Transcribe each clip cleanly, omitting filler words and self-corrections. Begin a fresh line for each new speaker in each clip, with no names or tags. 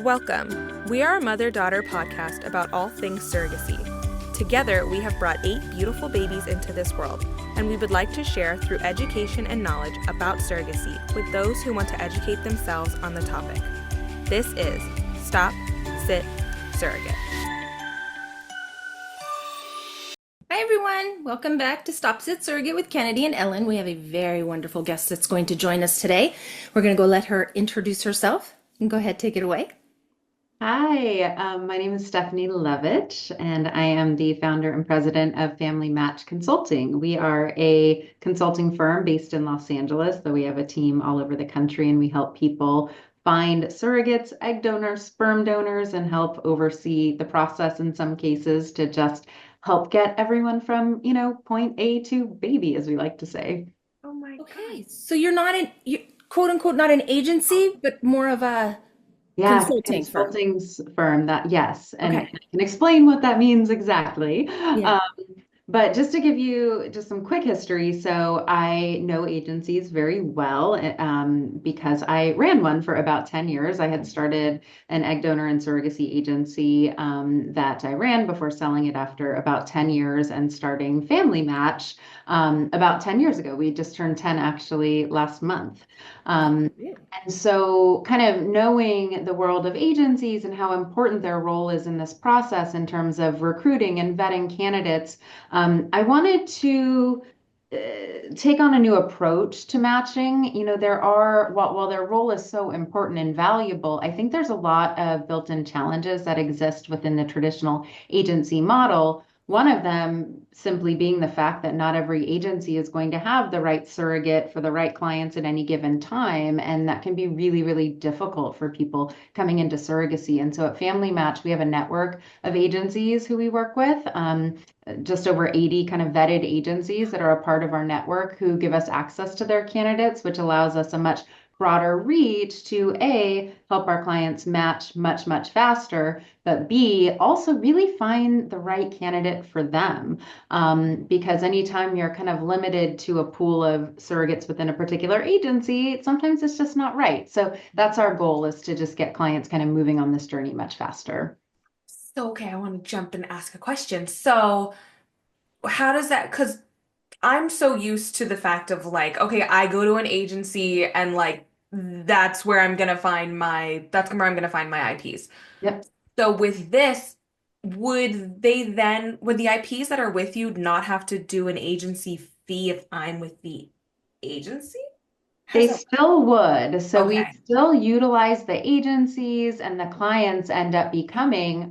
Welcome. We are a mother-daughter podcast about all things surrogacy. Together, we have brought 8 beautiful babies into this world, and we would like to share through education and knowledge about surrogacy with those who want to educate themselves on the topic. This is Stop.Sit.Surrogate.
Hi everyone, welcome back to Stop.Sit.Surrogate with Kennedy and Ellen. We have a very wonderful guest that's going to join us today. We're going to go let her introduce herself and go ahead, take it away.
Hi, my name is Stephanie Levich, and I am the founder and president of Family Match Consulting. We are a consulting firm based in Los Angeles, though we have a team all over the country, and we help people find surrogates, egg donors, sperm donors, and help oversee the process in some cases to just help get everyone from, point A to baby, as we like to say.
Oh my
Okay, so you're not quote unquote, not an agency, but more of a consulting
firm that, yes. And
Okay.
I can explain what that means exactly.
Yeah.
But just to give you just some quick history, so I know agencies very well because I ran one for about 10 years. I had started an egg donor and surrogacy agency that I ran before selling it after about 10 years and starting Family Match about 10 years ago. We just turned 10 actually last month. And so kind of knowing the world of agencies and how important their role is in this process in terms of recruiting and vetting candidates, I wanted to take on a new approach to matching. While their role is so important and valuable, I think there's a lot of built-in challenges that exist within the traditional agency model. One of them simply being the fact that not every agency is going to have the right surrogate for the right clients at any given time. And that can be really, really difficult for people coming into surrogacy. And so at Family Match, we have a network of agencies who we work with, just over 80 kind of vetted agencies that are a part of our network who give us access to their candidates, which allows us a much broader reach to A, help our clients match much, much faster, but B, also really find the right candidate for them. Because anytime you're kind of limited to a pool of surrogates within a particular agency, sometimes it's just not right. So that's our goal, is to just get clients kind of moving on this journey much faster.
So, okay, I want to jump and ask a question. So, how does that, because I'm so used to the fact of like, okay, I go to an agency and like that's where I'm gonna find my IPs.
Yep.
So with this, would the IPs that are with you not have to do an agency fee if I'm with the agency? How
They
does that
still would. So we
Okay.
still utilize the agencies, and the clients end up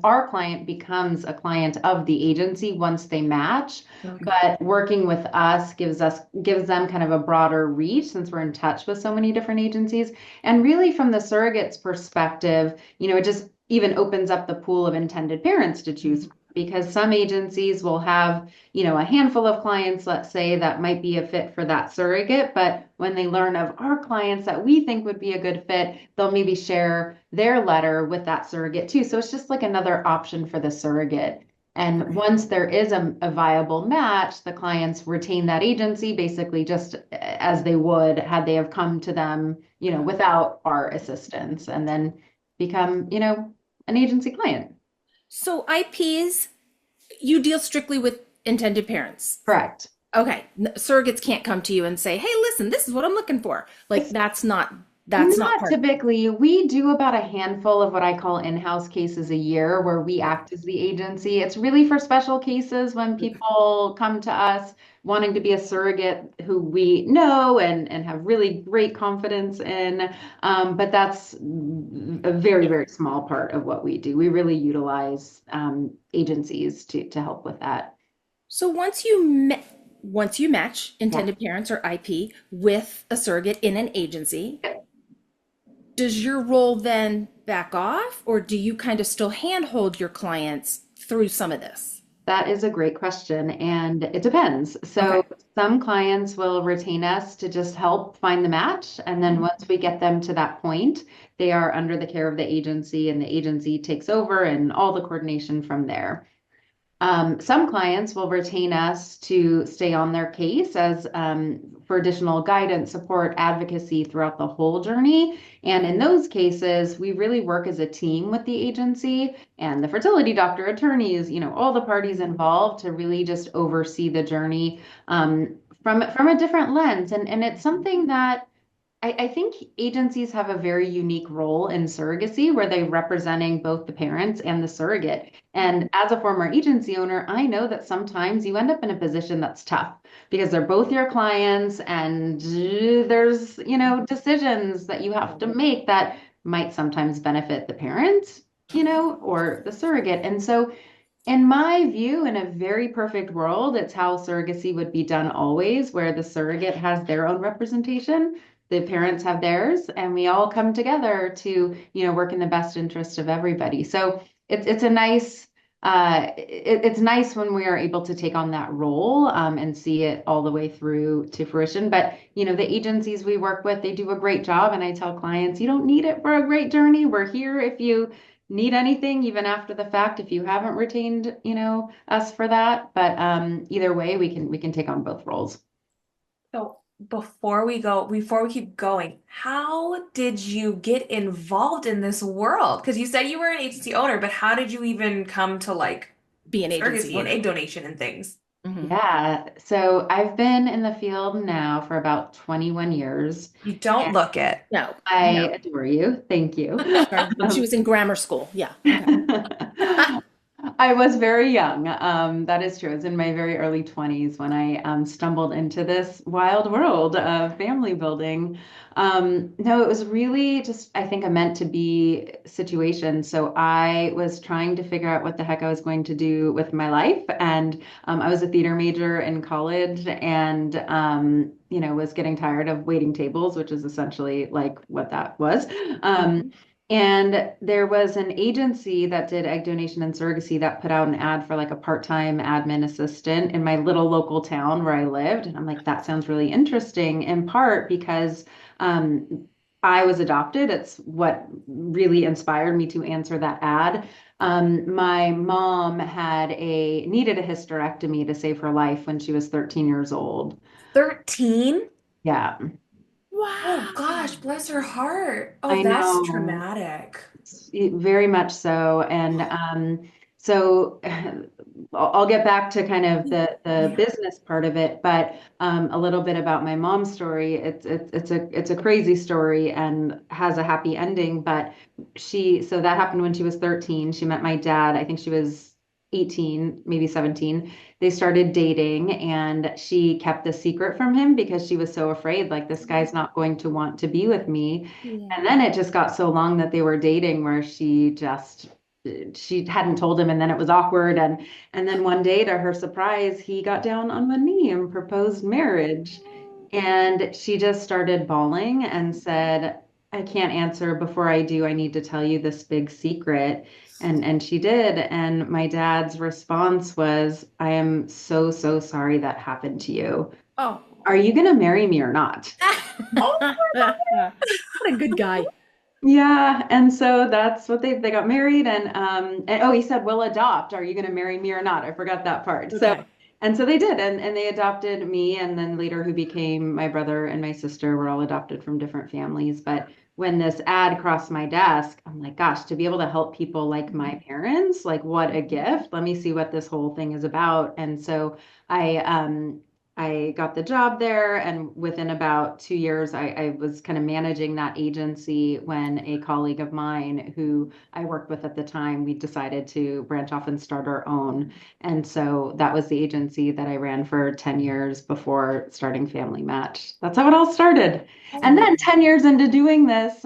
our client becomes a client of the agency once they match.
Okay.
But working with us gives them kind of a broader reach, since we're in touch with so many different agencies. And really from the surrogate's perspective, it just even opens up the pool of intended parents to choose from, because some agencies will have a handful of clients, let's say, that might be a fit for that surrogate. But when they learn of our clients that we think would be a good fit, they'll maybe share their letter with that surrogate too. So it's just like another option for the surrogate. And once there is a viable match, the clients retain that agency basically just as they would had they have come to them, without our assistance, and then become, an agency client.
So IPs, you deal strictly with intended parents.
Correct.
Okay. Surrogates can't come to you and say, hey, listen, this is what I'm looking for. Like that's not
Not
part.
typically. We do about a handful of what I call in-house cases a year where we act as the agency. It's really for special cases when people come to us wanting to be a surrogate who we know and have really great confidence in. But that's a very, very small part of what we do. We really utilize agencies to help with that.
So once you match intended parents or IP with a surrogate in an agency, does your role then back off, or do you kind of still handhold your clients through some of this?
That is a great question, and it depends. So
Okay.
some clients will retain us to just help find the match, and then once we get them to that point, they are under the care of the agency, and the agency takes over and all the coordination from there. Some clients will retain us to stay on their case as for additional guidance, support, advocacy throughout the whole journey. And in those cases, we really work as a team with the agency and the fertility doctor, attorneys, all the parties involved to really just oversee the journey from a different lens. And it's something that I think agencies have a very unique role in surrogacy where they're representing both the parents and the surrogate. And as a former agency owner, I know that sometimes you end up in a position that's tough because they're both your clients and there's, decisions that you have to make that might sometimes benefit the parent, or the surrogate. And so in my view, in a very perfect world, it's how surrogacy would be done always, where the surrogate has their own representation, the parents have theirs, and we all come together to, work in the best interest of everybody. So it's a nice it's nice when we are able to take on that role and see it all the way through to fruition. But the agencies we work with, they do a great job, and I tell clients, you don't need it for a great journey. We're here if you need anything, even after the fact, if you haven't retained, us for that. But either way, we can take on both roles.
So before we keep going, how did you get involved in this world? Because you said you were an agency owner, but how did you even come to like
Be an agency
surrogacy and
owner.
egg donation and things?
Yeah. So I've been in the field now for about 21 years.
You don't look it.
No,
I
no.
adore you. Thank you.
Sorry, when she was in grammar school. Yeah. Okay.
I was very young. That is true. It was in my very early 20s when I stumbled into this wild world of family building. No, it was really just, I think, a meant to be situation. So I was trying to figure out what the heck I was going to do with my life. And I was a theater major in college and, was getting tired of waiting tables, which is essentially like what that was. And there was an agency that did egg donation and surrogacy that put out an ad for like a part-time admin assistant in my little local town where I lived. And I'm like, that sounds really interesting, in part because I was adopted. It's what really inspired me to answer that ad. My mom needed a hysterectomy to save her life when she was 13 years old.
13?
Yeah,
Oh
Wow.
gosh, bless her heart. Oh,
I
that's
know.
traumatic.
Very much so. And so I'll get back to kind of the
Yeah.
business part of it, but a little bit about my mom's story. It's a crazy story and has a happy ending, but so that happened when she was 13. She met my dad. I think she was 18, maybe 17. They started dating and she kept the secret from him because she was so afraid, like, this guy's not going to want to be with me. And
Yeah.
then it just got so long that they were dating where she hadn't told him, and then it was awkward. And then one day, to her surprise, he got down on one knee and proposed marriage. And she just started bawling and said, I can't answer. Before I do, I need to tell you this big secret. And she did. And my dad's response was, I am so, so sorry that happened to you.
Oh.
Are you going to marry me or not?
Oh,
What a good guy.
Yeah, and so that's what they got married, and oh, he said, "We'll adopt. Are you going to marry me or not?" I forgot that part. So
Okay.
and so they did, and they adopted me, and then later who became my brother and my sister were all adopted from different families. But when this ad crossed my desk, I'm like, gosh, to be able to help people like my parents, like, what a gift. Let me see what this whole thing is about. And so I got the job there, and within about 2 years, I was kind of managing that agency when a colleague of mine who I worked with at the time, we decided to branch off and start our own. And so that was the agency that I ran for 10 years before starting Family Match. That's how it all started. And
Oh,
then 10 years into doing this,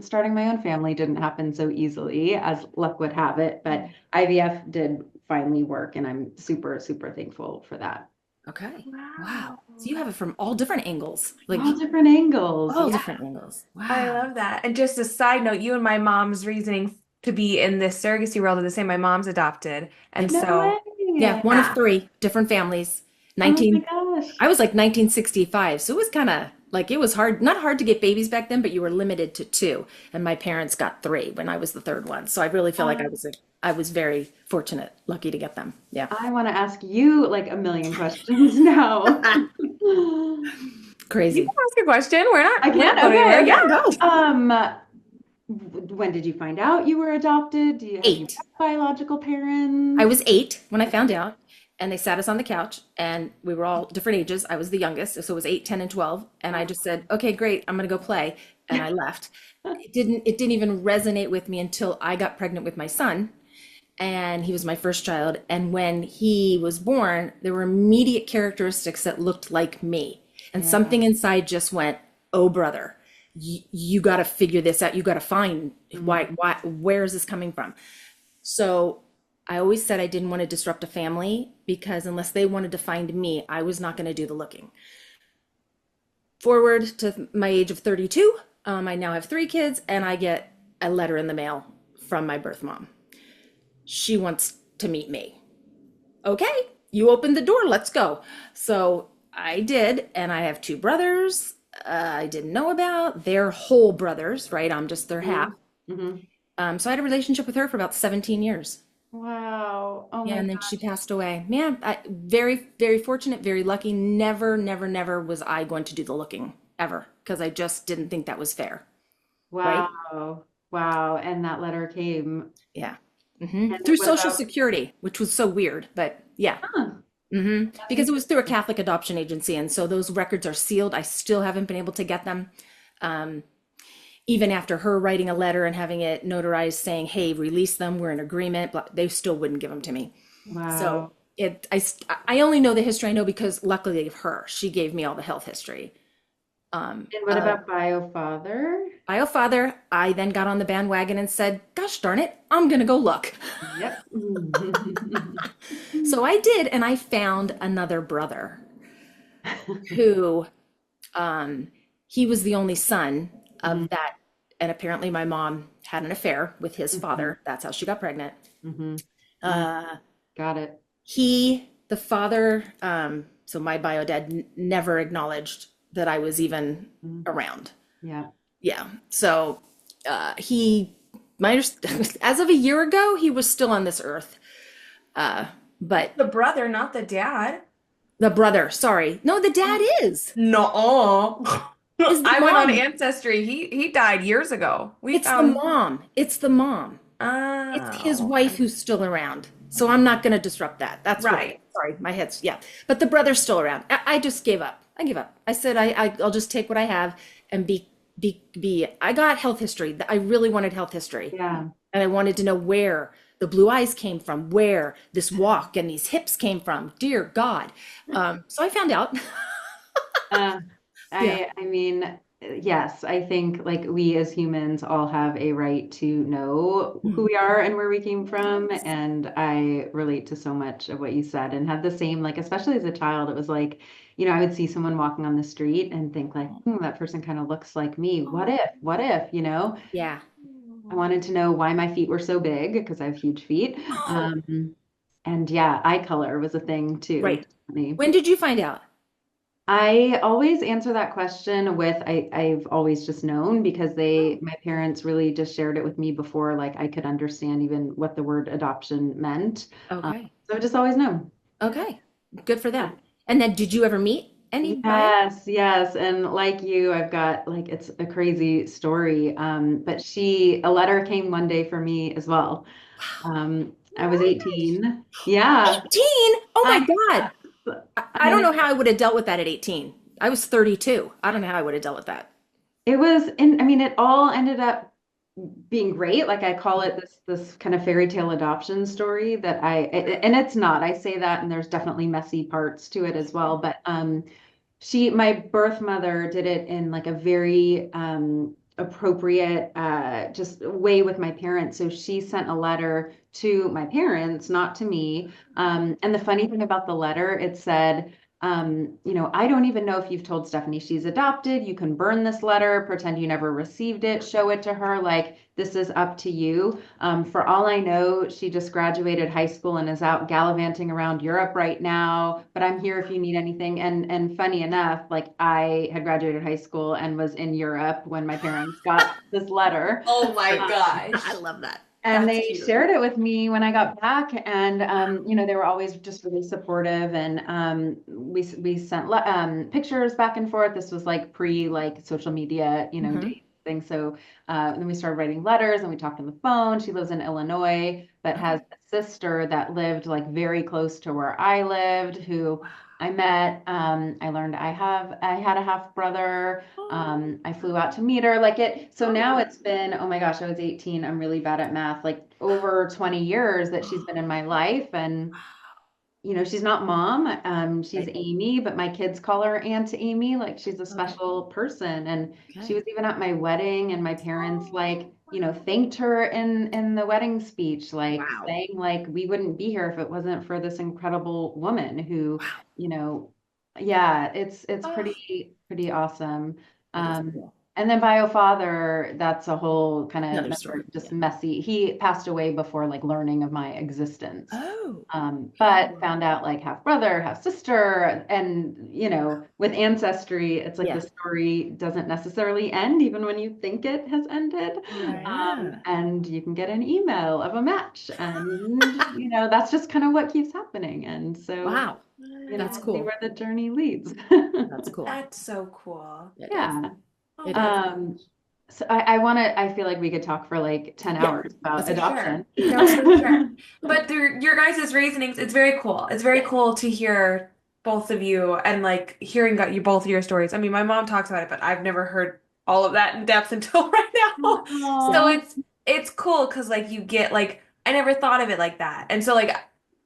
starting my own family didn't happen so easily, as luck would have it. But IVF did finally work, and I'm super, super thankful for that.
okay. Wow.
wow.
So you have it from all different angles, like
All different angles.
all
Yeah.
different angles.
I
Wow.
love that. And just a side note, you and my mom's reasoning to be in this surrogacy world are the same. My mom's adopted. And
Yep.
No
so,
Yeah,
way.
one of
yeah.
three different families.
Oh my
19,
gosh.
I was like 1965, so it was kind of Like it was hard, not hard to get babies back then, but you were limited to two. And my parents got three when I was the third one. So I really feel like I was very fortunate, lucky to get them. Yeah.
I want to ask you like a million questions now.
You
Crazy.
can ask a question.
I
We're
can?
not going
Okay,
anywhere.
okay.
Yeah, go.
When did you find out you were adopted? Have you
Eight.
had biological
I
parents?
was 8 when I found out, and they sat us on the couch, and we were all different ages. I was the youngest, so it was 8, 10, and 12. And I just said, "Okay, great, I'm gonna go play," and I left. It didn't even resonate with me until I got pregnant with my son, and he was my first child. And when he was born, there were immediate characteristics that looked like me, and
Yeah.
something inside just went, "Oh, brother." You got to figure this out. You got to find where is this coming from? So I always said I didn't want to disrupt a family because unless they wanted to find me, I was not going to do the looking. Forward to my age of 32, I now have 3 kids, and I get a letter in the mail from my birth mom. She wants to meet me. Okay, you opened the door, let's go. So I did, and I have 2 brothers I didn't know about. They're whole brothers, right? I'm just their half.
Mm-hmm.
So I had a relationship with her for about 17 years.
Wow. Oh
Yeah,
my
and then she passed away. Man, very, very fortunate, very lucky. Never, never, never was I going to do the looking ever because I just didn't think that was fair, right?
Wow. Wow. And that letter came.
Yeah.
And
Through
what
Social
about,
Security, which was so weird, but yeah.
huh, that's
Because it was
interesting.
through a Catholic adoption agency, and so those records are sealed. I still haven't been able to get them. Even after her writing a letter and having it notarized saying, "Hey, release them, we're in agreement," they still wouldn't give them to me. So
Wow.
I only know the history I know because luckily of her, she gave me all the health history.
And what about bio father?
Bio father, I then got on the bandwagon and said, "Gosh darn it, I'm gonna go look."
Yep.
So I did, and I found another brother who he was the only son of that, and apparently my mom had an affair with his father. That's how she got pregnant.
Mm-hmm.
Uh,
Got it.
the father, so my bio dad never acknowledged that I was even
Mm.
around.
Yeah.
Yeah. So he, as of a year ago, he was still on this earth. But
The brother, not the dad.
the brother, sorry. No, the dad
No.
is the
I went on
mom.
Ancestry. He died years ago. We
It's the
found.
mom. It's the mom. It's his
Oh,
wife
okay.
who's still around. So I'm not going to disrupt that. That's what,
Right.
sorry, my head's, yeah. But the brother's still around. I just gave up. I give up. I said, I'll just take what I have and I got health history. I really wanted health history.
Yeah.
And I wanted to know where the blue eyes came from, where this walk and these hips came from. Dear God. So I found out.
Uh,
Yeah.
I mean, yes, I think like we as humans all have a right to know who we are and where we came from. And I relate to so much of what you said and had the same, like, especially as a child, it was like, I would see someone walking on the street and think like, that person kind of looks like me. What if,
Yeah.
I wanted to know why my feet were so big because I have huge feet. And yeah, eye color was a thing too.
Right.
Definitely.
When did you find out?
I always answer that question with I've always just known because my parents really just shared it with me before like I could understand even what the word adoption meant.
Okay.
So I've just always known.
Okay. Good for them. And then did you ever meet any bio?
Yes, yes. And like you, I've got like it's a crazy story. But a letter came one day for me as well. I was 18. Yeah.
18? Oh my
I,
God. I don't
I
know how I would have dealt with that at 18. I was 32. I don't know how I would have dealt with that.
It was, and I mean, it all ended up being great. Like I call it this kind of fairy tale adoption story and it's not. I say that, and there's definitely messy parts to it as well. But my birth mother did it in like a very appropriate just way with my parents. So she sent a letter to my parents, not to me. And the funny thing about the letter, it said, I don't even know if you've told Stephanie she's adopted. You can burn this letter, pretend you never received it, show it to her. Like, this is up to you. For all I know, she just graduated high school and is out gallivanting around Europe right now. But I'm here if you need anything. And funny enough, like I had graduated high school and was in Europe when my parents got this letter.
Oh my
Great.
gosh.
I love that.
And
That's
they
cute.
shared it with me when I got back, and they were always just really supportive. And we sent pictures back and forth. This was like pre like social media,
Mhm.
dating thing. So then we started writing letters, and we talked on the phone. She lives in Illinois, but has a sister that lived like very close to where I lived, who I met. I learned I had a half brother. I flew out to meet her. So now it's been, oh my gosh, I was 18. I'm really bad at math. Like over 20 years that she's been in my life. And she's not mom. She's
Right.
Amy, but my kids call her Aunt Amy. Like she's a
Okay.
special person. And she
Okay.
was even at my wedding, and my parents thanked her in the wedding speech, like
Wow.
saying like we wouldn't be here if it wasn't for this incredible woman who,
Wow.
you know, yeah, it's
Oh,
pretty awesome.
That is
Um,
cool.
and then bio father, that's a whole kind of
Another story.
another just
Yeah.
messy. He passed away before like learning of my existence.
Oh.
But found out like half brother, half sister, and with ancestry, it's like the
Yeah.
story doesn't necessarily end, even when you think it has ended.
right.
Yeah.
And you can get an email of a match, and that's just kind of what keeps happening. And so,
Wow. That's
we'll see
cool.
where the journey leads.
That's cool.
That's so cool.
It is.
Yeah.
Oh
It
my
is.
Um, so I feel like we could talk for like 10
Yeah.
hours about
For
sure.
adoption.
No, for sure. But through your guys' reasonings, it's very cool. It's very
Yeah.
cool to hear both of you and like hearing got you both of your stories. I mean, my mom talks about it, but I've never heard all of that in depth until right now.
Yeah.
So
Aw.
it's cool because like you get like I never thought of it like that. And so like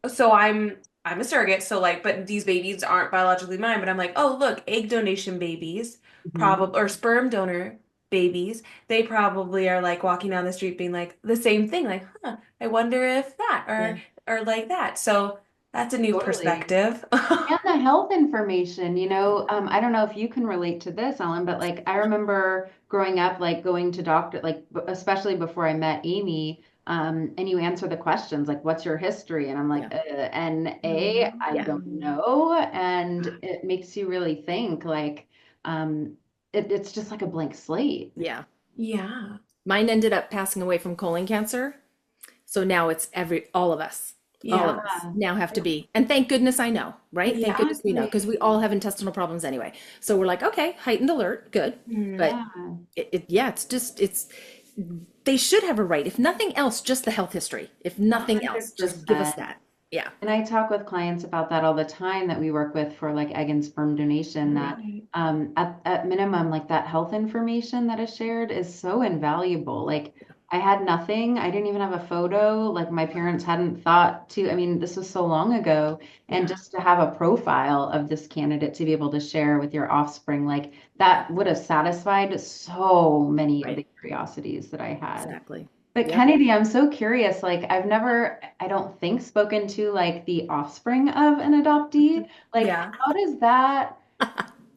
so I'm a surrogate, so like but these babies aren't biologically mine, but I'm like, oh look, egg donation babies,
Mhm.
probably or sperm donor babies, they probably are like walking down the street being like the same thing, like, huh, I wonder if that
Yeah.
or like that. So that's a new
Totally.
perspective.
And the health information, I don't know if you can relate to this, Ellen, but like I remember growing up, like going to doctor, like especially before I met Amy, and you answer the questions like, "What's your history?" And I'm like,
Yeah.
"NA, I don't
Mm.
know," and it makes you really think, like, it's just like a blank slate.
Yeah.
Yeah.
Mine ended up passing away from colon cancer. So now it's all of us. All
Yeah.
of us now have to be. And thank goodness I know, right? Thank
Yeah.
goodness we know
Exactly.
because we all have intestinal problems anyway. So we're like, okay, heightened alert, good.
Mm.
But
Yeah.
yeah, they should have a right. If nothing else, just the health history. If nothing else, just give us
100%.
that. Yeah.
And I talk with clients about that all the time that we work with for like egg and sperm donation, that
Right.
at minimum, like that health information that is shared is so invaluable. Like I had nothing, I didn't even have a photo, like my parents hadn't thought to, I mean, this was so long ago. And
Yeah.
just to have a profile of this candidate to be able to share with your offspring, like that would have satisfied so many of
Right.
the curiosities that I had.
Exactly.
But
Yep.
Kennedy, I'm so curious. Like, I've never, I don't think, spoken to like the offspring of an adoptee. Like,
Yeah.
how does that,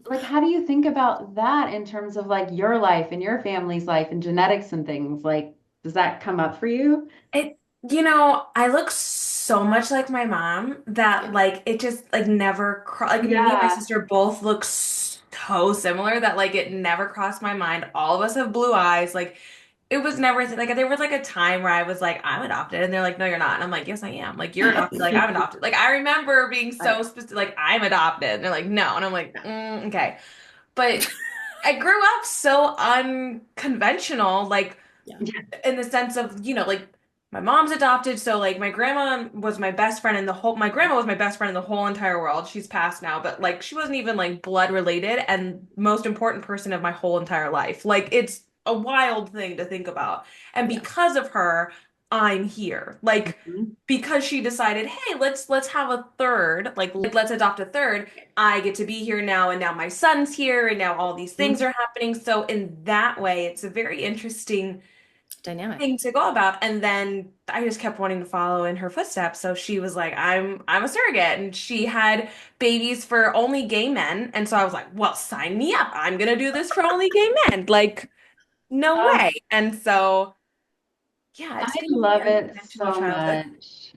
like, how do you think about that in terms of like your life and your family's life and genetics and things? Like, does that come up for you?
It, I look so much like my mom that
Yeah.
like it just like never like me and my
Yeah.
sister both look so similar that like it never crossed my mind. All of us have blue eyes. Like it was never like there was like a time where I was like, I'm adopted, and they're like, no, you're not. And I'm like, yes, I am. Like you're adopted. Like I'm adopted. Like I remember being
I
so
know.
specific. Like I'm adopted. And they're like, no. And I'm like,
Yeah.
okay. But I grew up so unconventional. Like
Yeah.
in the sense of, like my mom's adopted, so like my grandma was my best friend in the whole my grandma was my best friend in the whole entire world. She's passed now, but like she wasn't even like blood related and most important person of my whole entire life. Like it's a wild thing to think about. And
Yeah.
because of her, I'm here. Like
Mhm.
because she decided, hey, let's have a third, like let's adopt a third. I get to be here now, and now my son's here, and now all these things are happening. So in that way, it's a very interesting
Dynamic.
thing to go about. And then I just kept wanting to follow in her footsteps. So she was like, I'm a surrogate. And she had babies for only gay men. And so I was like, well, sign me up. I'm gonna do this for only gay men. Like, no
Oh,
way. And so yeah,
I
it's been a
love
very
it
conventional
so
childhood.
much.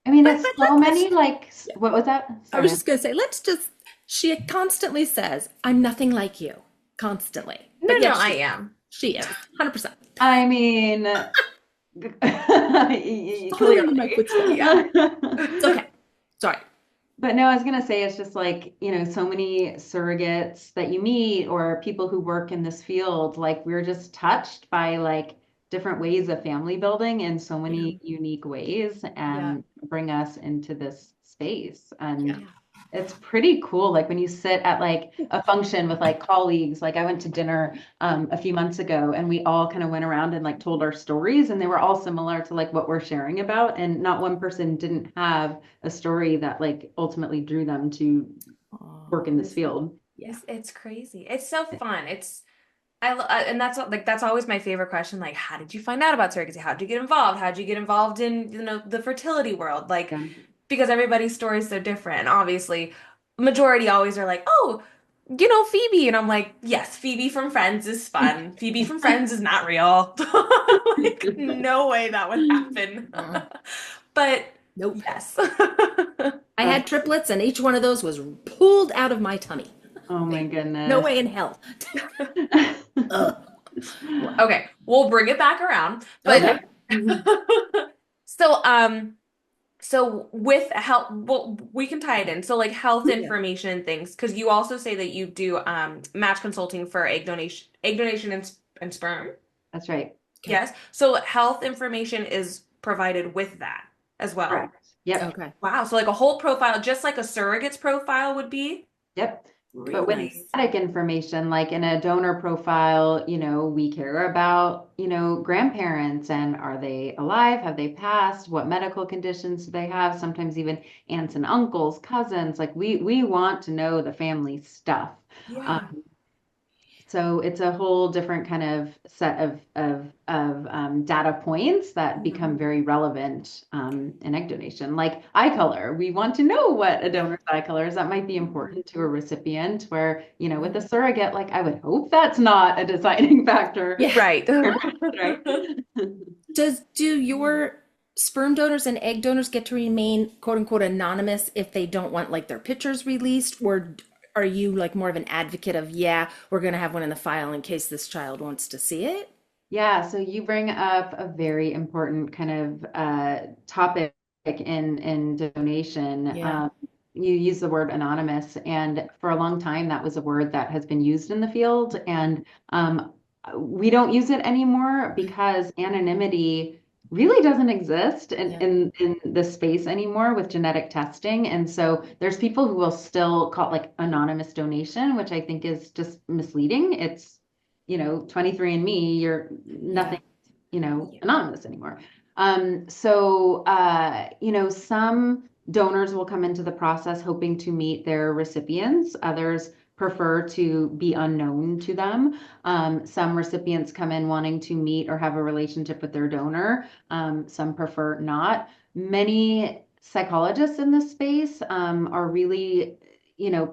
I mean,
But
it's so
let's,
many like, what was that?
I was
Sorry.
just going to say, she constantly says, I'm nothing like you, constantly.
No,
But
no,
yes,
I am.
she is, 100%.
I mean,
Following in my
clearly.
footsteps.
Yeah.
It's okay. Sorry.
But no, I was gonna say it's just like, so many surrogates that you meet or people who work in this field, like we're just touched by like different ways of family building in so
Yeah.
many unique ways
Yeah.
and bring us into this space.
Yeah.
And it's pretty cool. Like when you sit at like a function with like colleagues, like I went to dinner a few months ago and we all kind of went around and like told our stories and they were all similar to like what we're sharing about. And not one person didn't have a story that like ultimately drew them to work
Oh,
in this field.
yeah.
It's crazy. It's so fun. And that's always my favorite question. Like, how did you find out about surrogacy? How did you get involved? How did you get involved in, the fertility world? Like,
Yeah.
because everybody's story is so different. And obviously, majority always are like, oh, Phoebe. And I'm like, yes, Phoebe from Friends is fun. Phoebe from Friends is not real. Like, no way that would happen.
Mm.
But
Nope.
yes.
I had triplets, and each one of those was pulled out of my tummy.
Oh my
No
goodness.
way in hell. Ugh.
Okay, we'll bring it back around.
Okay.
But so with health, well, we can tie it in. So like health
Yeah.
information things, because you also say that you do match consulting for egg donation and sperm.
That's right.
Okay.
Yes. So health information is provided with that as well.
Correct. Yep.
Okay.
Wow. So like a whole profile, just like a surrogate's profile would be.
Yep.
Really
But with
nice.
genetic information, like in a donor profile, we care about, grandparents and are they alive? Have they passed? What medical conditions do they have? Sometimes even aunts and uncles, cousins. Like we want to know the family stuff.
Yeah.
Um, so it's a whole different kind of set of data points that become very relevant in egg donation. Like eye color, we want to know what a donor's eye color is. That might be important to a recipient. Where with a surrogate, like I would hope that's not a deciding factor.
Yeah.
Right.
Right.
Do your sperm donors and egg donors get to remain quote unquote anonymous if they don't want like their pictures released, or are you like more of an advocate of, yeah, we're going to have one in the file in case this child wants to see it?
Yeah, so you bring up a very important kind of topic in donation.
Yeah.
You use the word anonymous, and for a long time, that was a word that has been used in the field, and we don't use it anymore because anonymity really doesn't exist
Yeah.
in this space anymore with genetic testing. And so there's people who will still call it like anonymous donation, which I think is just misleading. It's 23andMe, you're nothing, anonymous anymore. Some donors will come into the process hoping to meet their recipients. Others prefer to be unknown to them. Some recipients come in wanting to meet or have a relationship with their donor. Some prefer not. Many psychologists in this space are really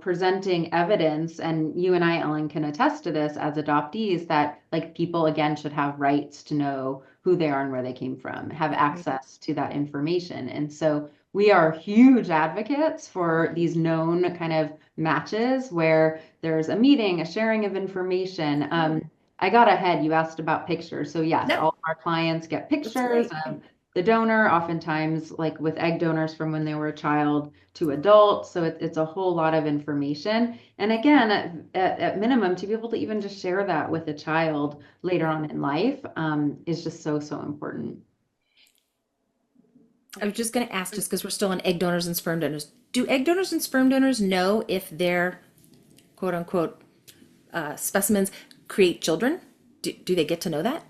presenting evidence, and you and I, Ellen, can attest to this as adoptees, that like people again should have rights to know who they are and where they came from, have access to that information. And so we are huge advocates for these known kind of matches where there's a meeting, a sharing of information. I got ahead. You asked about pictures. So yes,
No,
all of our clients get
that's
pictures
great.
of the donor, oftentimes like with egg donors from when they were a child to adult. So it's a whole lot of information. And again, at minimum, to be able to even just share that with a child later on in life is just so, so important.
I was just going to ask, just because we're still on egg donors and sperm donors, do egg donors and sperm donors know if their quote unquote specimens create children? Do they get to know that?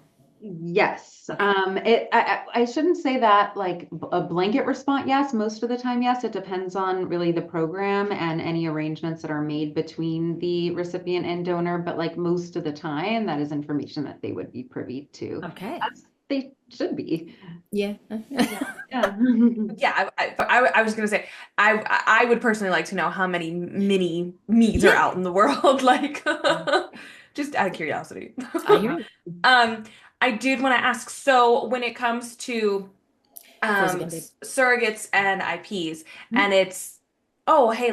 Yes.
Okay.
I shouldn't say that like a blanket response. Yes, most of the time, yes. It depends on really the program and any arrangements that are made between the recipient and donor. But like most of the time, that is information that they would be privy to.
Okay.
As they should be.
Yeah.
Yeah.
Yeah, I was gonna say I would personally like to know how many mini me's are
Yeah.
out in the world, like just out of curiosity.
I hear you.
Um, I did want to ask, so when it comes to
Close again, babe.
surrogates and IPs, and it's oh hey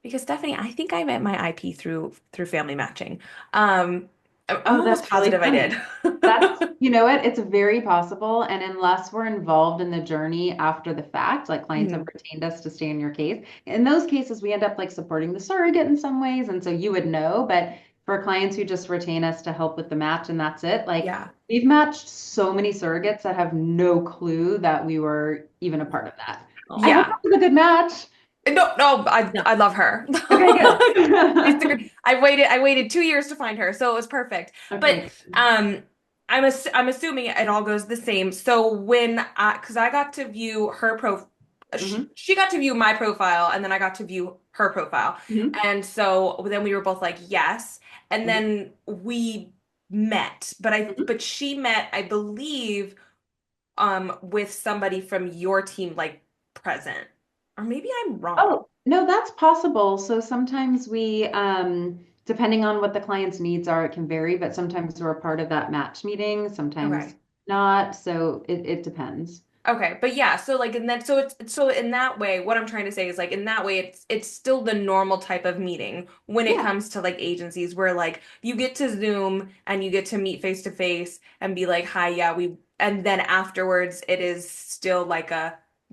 because Stephanie, I think I met my IP through family matching. I'm
Oh,
almost
that's really
positive I
funny.
did.
That's, you know what? It's very possible. And unless we're involved in the journey after the fact, like clients have
Mhm.
retained us to stay in your case, in those cases, we end up like supporting the surrogate in some ways. And so you would know. But for clients who just retain us to help with the match and that's it, like
Yeah.
we've matched so many surrogates that have no clue that we were even a part of that. I hope
Yeah.
that was a good match.
No, no,
No.
I love her.
Okay,
Basically,
good.
I waited 2 years to find her, so it was perfect. But
Okay.
I'm assuming it all goes the same. So because I got to view her
Hmm.
she got to view my profile, and then I got to view her profile,
Hmm.
and so then we were both like yes, and
Hmm.
then we met, but she met, I believe, with somebody from your team, like present, or maybe I'm wrong.
Oh, no, that's possible. So sometimes we, depending on what the client's needs are, it can vary, but sometimes we're a part of that match meeting, sometimes
Okay.
not. So it depends.
Okay, but yeah, so like in that, so so in that way, what I'm trying to say is like in that way, it's still the normal type of meeting when it
Yeah.
comes to like agencies where like you get to Zoom and you get to meet face to face and be like, hi, yeah, and then afterwards it is still like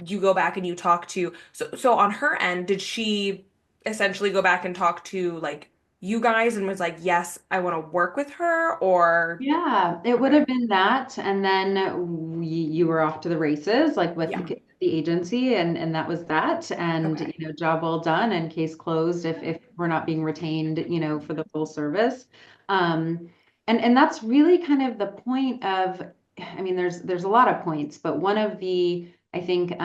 you go back and you talk to, so on her end, did she essentially go back and talk to like you guys and was like, yes, I want to work with her, or
Yeah, it would
okay,
have been that. And then you were off to the races, like with
yeah,
the agency, and that was that. And,
okay,
job well done and case closed if we're not being retained, for the full service. Um, and that's really kind of the point of, I mean, there's a lot of points, but one of the, I think,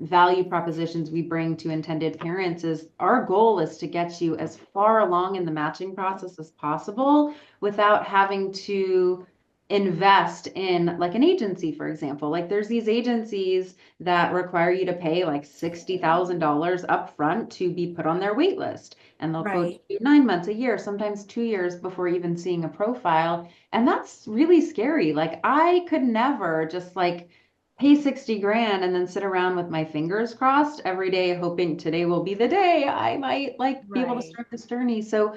value propositions we bring to intended parents is our goal is to get you as far along in the matching process as possible without having to invest in like an agency, for example. Like there's these agencies that require you to pay like $60,000 up front to be put on their wait list. And they'll quote
right,
you 9 months, a year, sometimes 2 years before even seeing a profile. And that's really scary. Like I could never just like pay 60 grand and then sit around with my fingers crossed every day, hoping today will be the day I might like be able to
right.
start this journey. So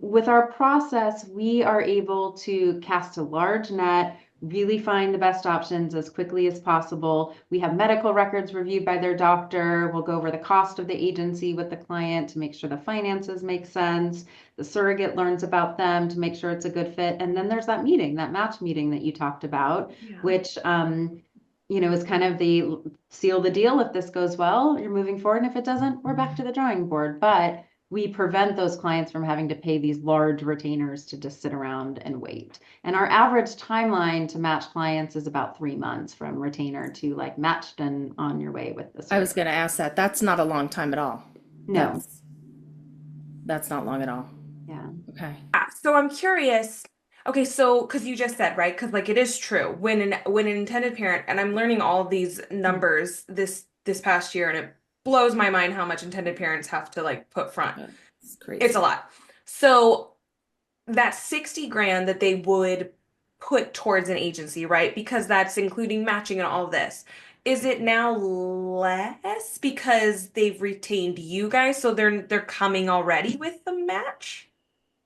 with our process, we are able to cast a large net, really find the best options as quickly as possible. We have medical records reviewed by their doctor. We'll go over the cost of the agency with the client to make sure the finances make sense. The surrogate learns about them to make sure it's a good fit. And then there's that meeting, that match meeting that you talked about,
Yeah.
which is kind of the seal the deal. If this goes well, you're moving forward. And if it doesn't, we're back to the drawing board. But we prevent those clients from having to pay these large retainers to just sit around and wait. And our average timeline to match clients is about 3 months from retainer to like matched and on your way with the
I was
surrogate.
going to ask that. That's not a long time at all.
No,
That's not long at all.
yeah.
Okay.
So I'm curious. Okay, so because you just said, right? Because like it is true when an intended parent, and I'm learning all these numbers this past year, and it blows my mind how much intended parents have to like put front.
It's
It's a
crazy.
lot. So that 60 grand that they would put towards an agency, right? Because that's including matching and all this. Is it now less because they've retained you guys, so they're coming already with the match?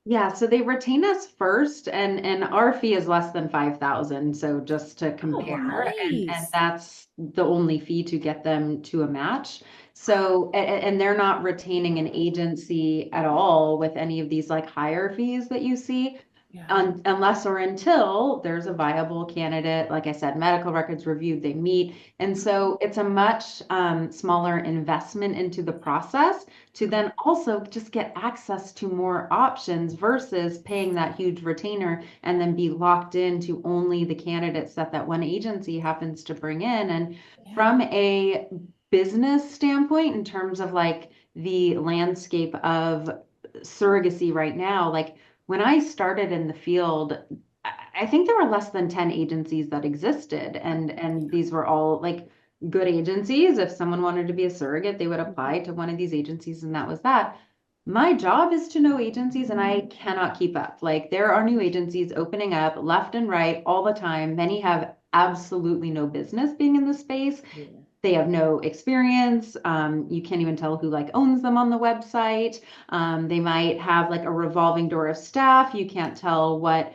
Yeah, so they retain us first and our fee is less than 5,000. So just to
Oh, well,
compare, and
nice.
that's the only fee to get them to a match. So and they're not retaining an agency at all with any of these like higher fees that you see.
Yeah.
unless or until there's a viable candidate. Like I said, medical records reviewed, they meet. And so it's a much smaller investment into the process to then also just get access to more options versus paying that huge retainer and then be locked into only the candidates that that one agency happens to bring in. And
Yeah.
from a business standpoint, in terms of like the landscape of surrogacy right now, like when I started in the field, I think there were less than 10 agencies that existed, and these were all like good agencies. If someone wanted to be a surrogate, they would apply to one of these agencies, and that was that. My job is to know agencies, and I cannot keep up. Like there are new agencies opening up left and right all the time. Many have absolutely no business being in the space.
Yeah.
They have no experience. You can't even tell who like owns them on the website. They might have like a revolving door of staff. You can't tell what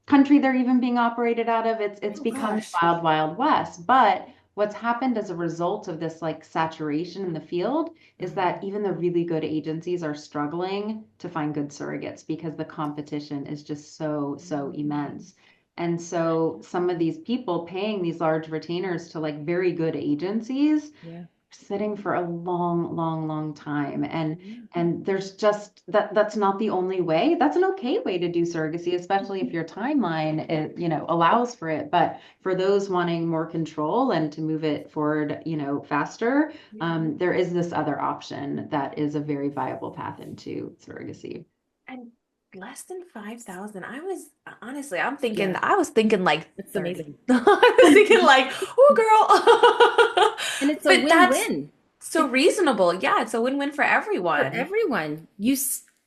country they're even being operated out of. It's
Oh
become the
gosh.
wild, wild west. But what's happened as a result of this like saturation in the field is that even the really good agencies are struggling to find good surrogates because the competition is just so, so immense. And so some of these people paying these large retainers to like very good agencies
Yeah.
sitting for a long, long, long time.
Yeah.
And there's just that's not the only way. That's an okay way to do surrogacy, especially if your timeline it, allows for it. But for those wanting more control and to move it forward, faster, there is this other option that is a very viable path into surrogacy.
And less than 5,000. I was honestly, I'm thinking,
Yeah.
I was thinking like
It's
30.
amazing.
I was thinking like, oh girl.
And it's a
But that's
win-win.
so reasonable. Yeah, it's a win-win for
For
everyone.
everyone.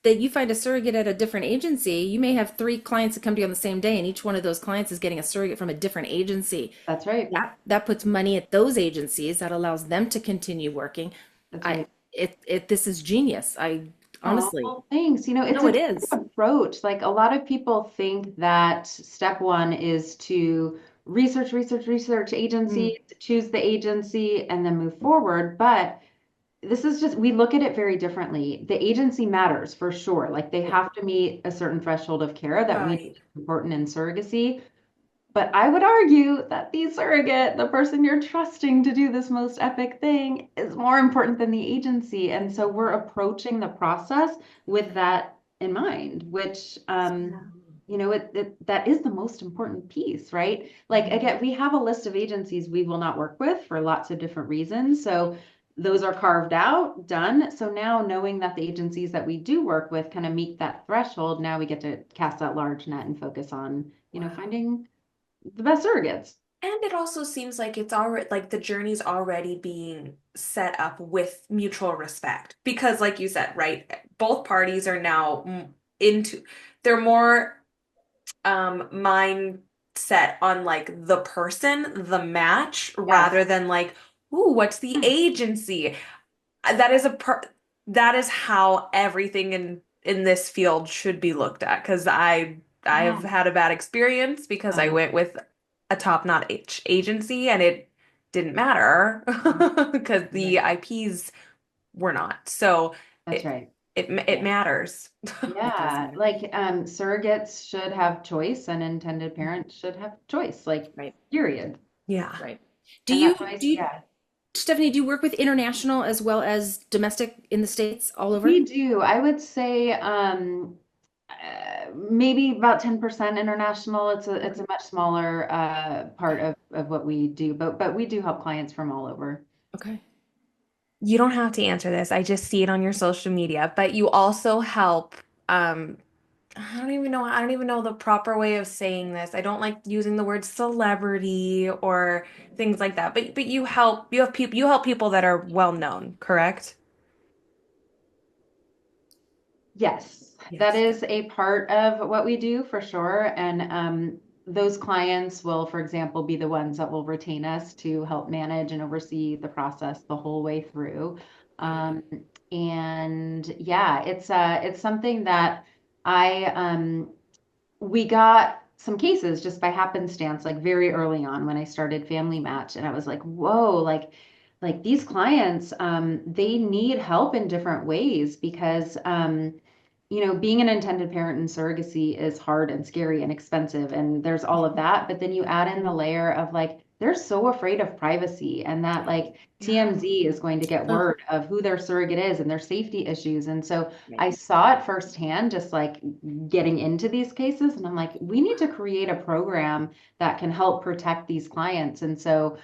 That you find a surrogate at a different agency, you may have three clients that come to you on the same day, and each one of those clients is getting a surrogate from a different agency.
That's right.
That puts money at those agencies. That allows them to continue working.
That's
I
right.
this is genius. I
Oh,
honestly,
well, thanks. It's
no,
a
it is.
different approach. Like a lot of people think that step one is to research, research, research
Mm,
agency, to choose the agency, and then move forward. But this is just, we look at it very differently. The agency matters for sure. Like they
yeah,
have to meet a certain threshold of care that we know
Right.
is important in surrogacy. But I would argue that the surrogate, the person you're trusting to do this most epic thing, is more important than the agency. And so we're approaching the process with that in mind, which,
Yeah.
that is the most important piece, right? Like,
mhm,
again, we have a list of agencies we will not work with for lots of different reasons. So those are carved out, done. So now knowing that the agencies that we do work with kind of meet that threshold, now we get to cast that large net and focus on,
Wow.
finding the best surrogates.
And it also seems like it's already like the journey's already being set up with mutual respect because like you said, right, both parties are now into they're more mindset on like the person, the match, rather
Yes.
than like, ooh, what's the agency? That is a per that is how everything in this field should be looked at. Because I've
Yeah.
had a bad experience because I
Oh,
went with a top-notch agency and it didn't matter because the
right.
IPs were not. So
That's
it
right.
it
Yeah.
matters.
it does
Yeah.
matter.
Like surrogates should have choice and intended parents should have choice, like
Right,
period.
Yeah.
right.
And that choice, yeah.
Stephanie, do you work with international as well as domestic in the States all over?
We do. I would say maybe about 10% international. It's
Okay.
a much smaller part
Okay.
of what we do, but we do help clients from all over.
Okay.
You don't have to answer this. I just see it on your social media, but you also help I don't even know the proper way of saying this. I don't like using the word celebrity or things like that. But you help people that are well known, correct?
Yes, that
Yes.
is a part of what we do for sure. And those clients will, for example, be the ones that will retain us to help manage and oversee the process the whole way through.
Right.
Um, and yeah, it's something that I we got some cases just by happenstance, like very early on when I started Family Match, and I was like, whoa, like these clients, they need help in different ways because being an intended parent in surrogacy is hard and scary and expensive, and there's all of that. But then you add in the layer of like, they're so afraid of privacy and that like
Yeah.
TMZ is going to get
Oh,
word of who their surrogate is and their safety issues. And so
right.
I saw it firsthand, just like getting into these cases. And I'm like, we need to create a program that can help protect these clients. And so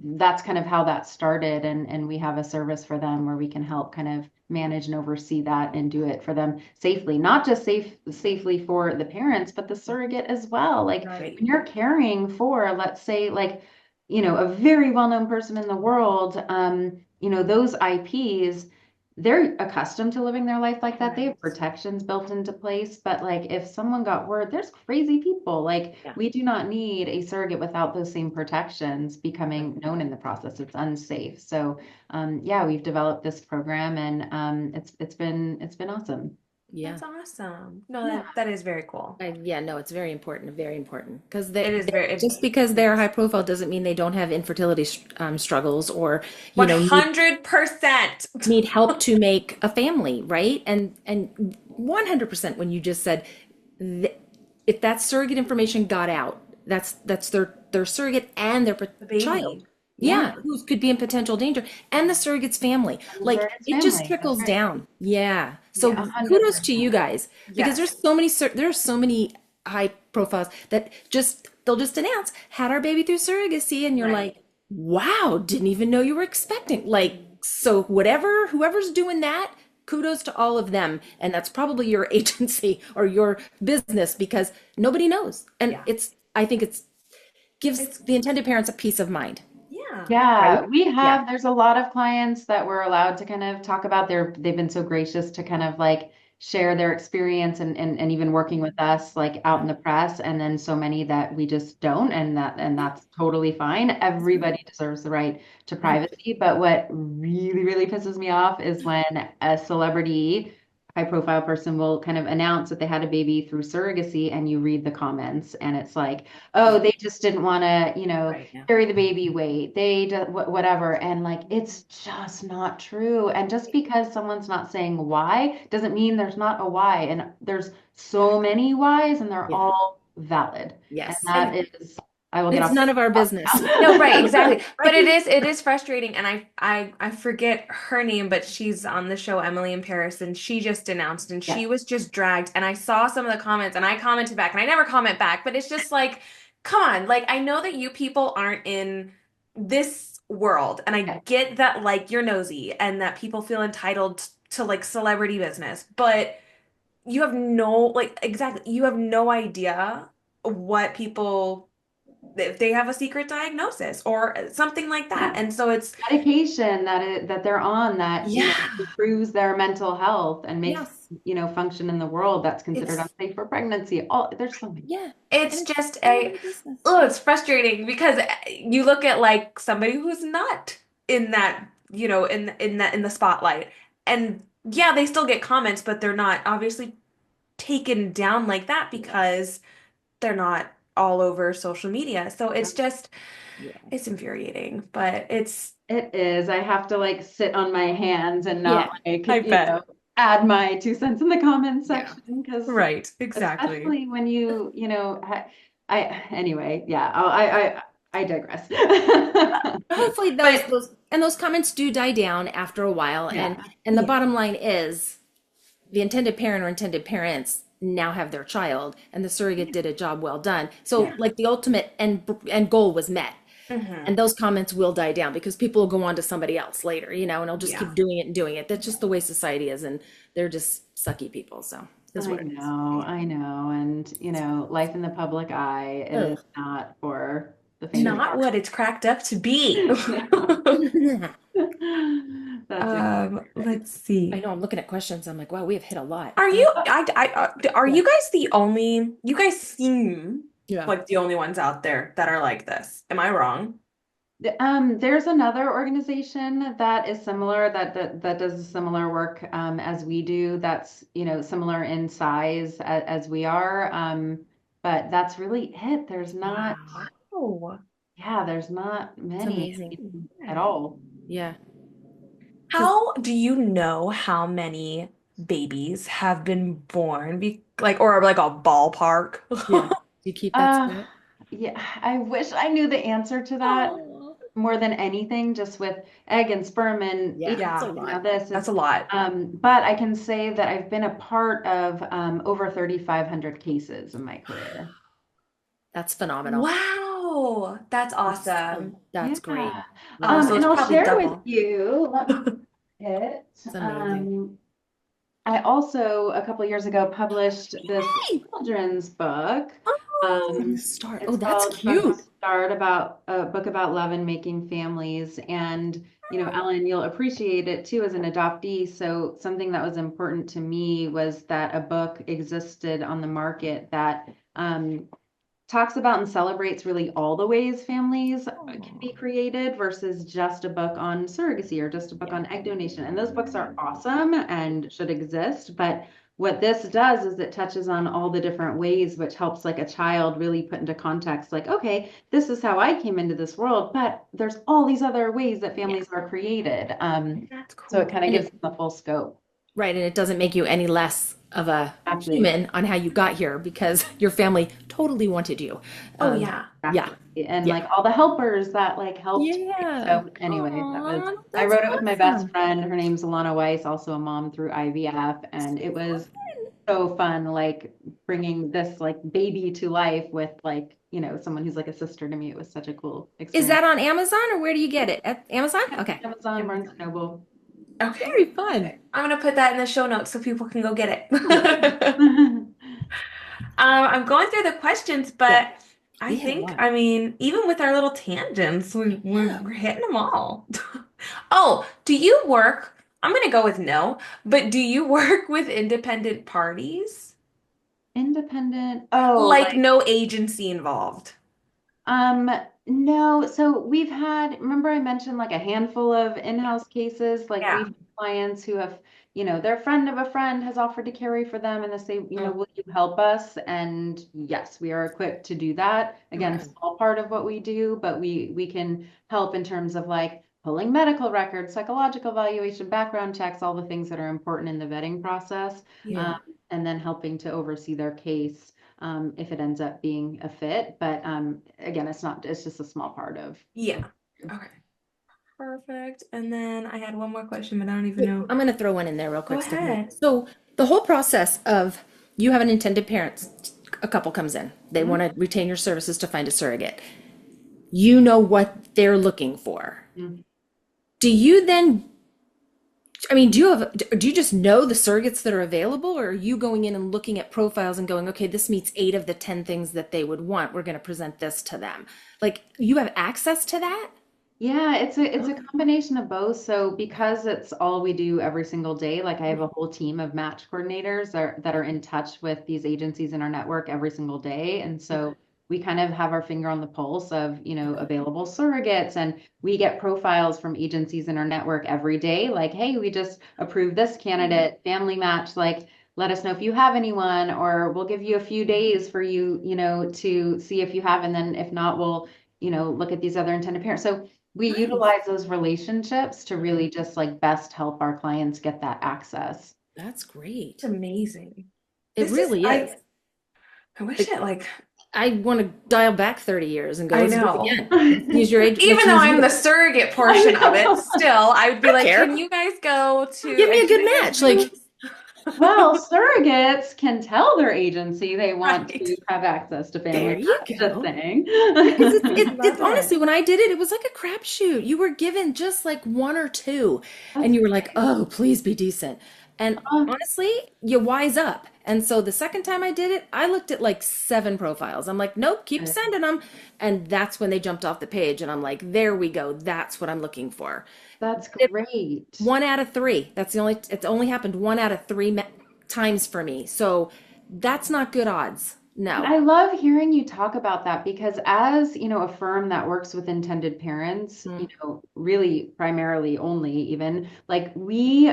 that's kind of how that started. And we have a service for them where we can help kind of manage and oversee that and do it for them safely, not just safely for the parents, but the surrogate as well. Like
Right.
when you're caring for, let's say, like, a very well-known person in the world, those IPs, they're accustomed to living their life like that. They have
Right.
protections built into place. But like if someone got word, there's crazy people. Like
Yeah.
we do not need a surrogate without those same protections becoming known in the process. It's unsafe. So yeah, we've developed this program and it's been awesome.
Yeah.
That's awesome. No,
Yeah.
that is very cool.
Yeah, no, it's very important. Because
It is very,
just because they're high profile doesn't mean they don't have infertility struggles or, need
100%.
help to make a family, right? And 100% when you just said th if that surrogate information got out, that's their surrogate and their
The
child.
baby.
Yeah,
Yeah.
who could be in potential danger, and the surrogate's family.
And the
Like
surrogate's
it just
family. That's
trickles
right.
down. Yeah.
Yeah,
So kudos to
100%.
you guys because
Yes.
there's so many high profiles that they'll just announce had our baby through surrogacy, and you're
Right.
like, wow, didn't even know you were expecting. Like, so whoever's doing that, kudos to all of them. And that's probably your agency or your business because nobody knows. And
Yeah.
I think it's gives
It's,
the intended parents a peace of mind,
yeah.
right?
Yeah,
Yeah.
there's a lot of clients that we're allowed to kind of talk about they've been so gracious to kind of like share their experience and even working with us like out in the press. And then so many that we just don't, and
Yeah.
that's totally fine. Everybody deserves the right to privacy. But what really, really pisses me off is when a celebrity, high profile person will kind of announce that they had a baby through surrogacy and you read the comments and it's like, oh,
Yeah.
they just didn't want to,
Right.
Yeah.
carry the baby weight. They just whatever. And like, it's just not true. And just because someone's not saying why doesn't mean there's not a why. And there's so many whys and they're
Yeah.
all valid. And
Yes.
that
And
is, I will get
It's
off
none of our business.
no, right, exactly. But
Right?
it is frustrating, and I forget her name, but she's on the show Emily in Paris, and she just announced, and
yeah.
she was just dragged. And I saw some of the comments, and I commented back, and I never comment back, but it's just like, come on, like I know that you people aren't in this world, and I
Yeah.
get that like you're nosy and that people feel entitled to like celebrity business, but you have no like exactly, you have no idea what people if they have a secret diagnosis or something like that.
Yeah.
And so it's,
Medication that they're on that,
yeah,
improves their mental health and makes,
Yes.
function in the world that's considered
it's
unsafe for pregnancy. All there's so many.
Yeah. And
it's
it's
just
none of our business.
oh, it's frustrating because you look at like somebody who's not in that, in the spotlight. And yeah, they still get comments, but they're not obviously taken down like that because they're not all over social media. So it's just
Yeah.
it's infuriating, but it's
It is. I have to like sit on my hands and
Yeah.
not like,
I bet.
add my 2 cents in the comments
Yeah.
section because
Right, exactly.
especially when anyway, yeah, I digress.
Hopefully
But
those comments do die down after a while. And
Yeah.
the
yeah,
bottom line is the intended parent or intended parents now have their child and the surrogate did a job well done. So
yeah.
like the ultimate and goal was met.
Hmm.
And those comments will die down because people will go on to somebody else later, and they'll just
Yeah.
keep doing it and doing it. That's just the way society is, and they're just sucky people. So that's what it is.
I know. And, life in the public eye
Ugh.
is not for the faint of
Not
heart.
what it's cracked up to be.
No. That's exactly
Let's
I
see.
know I'm looking at questions. I'm like, wow, we have hit a lot.
Are you, are
Yeah.
you guys the only, you guys seem
Yeah.
like the only ones out there that are like this. Am I wrong?
There's another organization that is similar that does similar work as we do. That's similar in size as we are, but that's really it.
Wow.
There's not
It's
many
amazing.
at all.
Yeah. Because
How do you know how many babies have been born or like a ballpark?
Yeah. Do you keep that
Uh,
stat?
yeah, I wish I knew the answer to that
Oh,
more than anything, just with egg and sperm and
yeah, it's a
Yeah,
lot.
this
that's
it's
a lot.
but I can say that I've been a part of over 3,500 cases in my career.
That's phenomenal.
Wow, that's awesome.
That's great.
Yeah.
Oh,
Yeah,
so
And
it's
I'll
probably
share with
double.
you, let me get
it's amazing.
I also a couple years ago published this
Hey!
children's book.
From the
Um,
start. Oh,
it's
that's
called From the
cute.
Start, about a book about love and making families. And, Ellen, you'll appreciate it too as an adoptee. So something that was important to me was that a book existed on the market that talks about and celebrates really all the ways families can be
Oh,
created versus just a book on surrogacy or just a book
yeah.
on egg donation. And those books are awesome and should exist. But what this does is it touches on all the different ways, which helps like a child really put into context, like, okay, this is how I came into this world, but there's all these other ways that
Yeah.
families are created.
That's
So it
cool.
kind of
And
gives
it,
them the full scope.
right, and it doesn't make you any less of a
Exactly.
human on how you got here because your family totally wanted you.
Oh
Um,
yeah.
yeah,
Exactly. And
yeah,
like all the helpers that like helped.
yeah.
So anyway,
Aw,
I
that's
wrote it with my best
awesome.
friend. Her name's Alana Weiss, also a mom through IVF. And it was so fun, like bringing this like baby to life with like, someone who's like a sister to me. It was such a cool
Is
experience.
that on Amazon or where do you get it? At Amazon? Okay.
Amazon, Barnes and Noble.
Okay.
Very fun.
I'm gonna put that in the show notes so people can go get it. I'm going through the questions,
Yeah,
but I
we had a
think,
lot.
I mean, even with our little tangents,
Yeah.
we're hitting them all. Oh, do you work? I'm gonna go with no, but do you work with independent parties?
Independent. Oh,
Like
like
no agency involved.
Um, no, so we've had, remember I mentioned like a handful of in-house cases, like we've
Yeah.
had clients who have, their friend of a friend has offered to carry for them and they say,
Mm,
will you help us? And yes, we are equipped to do that. Again,
Okay.
small part of what we do, but we can help in terms of like pulling medical records, psychological evaluation, background checks, all the things that are important in the vetting process,
yeah.
um, and then helping to oversee their case if it ends up being a fit. But again, it's just a small part of.
Yeah. Okay. Perfect. And then I had one more question, but I don't even
Wait,
know.
I'm going to throw one in there real
Go
quick, Stephanie.
ahead.
So the whole process of you have an intended parent, a couple comes in. They want to retain your services to find a surrogate. You know what they're looking for.
Mhm.
Do you then, I mean, do you just know the surrogates that are available, or are you going in and looking at profiles and going, okay, this meets 8 of the 10 things that they would want. We're going to present this to them. Like, you have access to that?
Yeah, it's a
Oh,
combination of both. So because it's all we do every single day, like I have
yeah.
a whole team of match coordinators that are in touch with these agencies in our network every single day. And
Okay.
so we kind of have our finger on the pulse of, available surrogates, and we get profiles from agencies in our network every day, like, hey, we just approved this candidate, family match, like let us know if you have anyone, or we'll give you a few days for you, to see if you have, and then if not, we'll, look at these other intended parents. So we
Nice.
utilize those relationships to really just like best help our clients get that access.
That's great.
It's amazing.
It
This is
really is.
I wish
Like,
it like
I want to dial back 30 years and go,
I
let's do it
know.
again. Let's use your age. Let's
Even though
use
I'm
you.
the surrogate
I
portion of it,
know.
still, I would be
I don't
like,
care.
can you guys go to,
Give me
and
a
can
good
you guys
match.
do?
Like,
Well, surrogates can tell their agency they want
Right.
to have access to family.
there you
Just
go.
saying.
Because
I love
it honestly,
it.
when I did it, it was like a crapshoot. You were given just like one or two, and
That's
you were like, oh, please be decent. And
uh,
honestly, you wise up. And so the second time I did it, I looked at like 7 profiles. I'm like, nope, keep sending them. And that's when they jumped off the page. And I'm like, there we go. That's what I'm looking for.
that's
It,
great.
1 out of 3. It's only happened 1 out of 3 times for me. So that's not good odds.
And
No.
I love hearing you talk about that because as, a firm that works with intended parents,
Mm,
really primarily only even, like we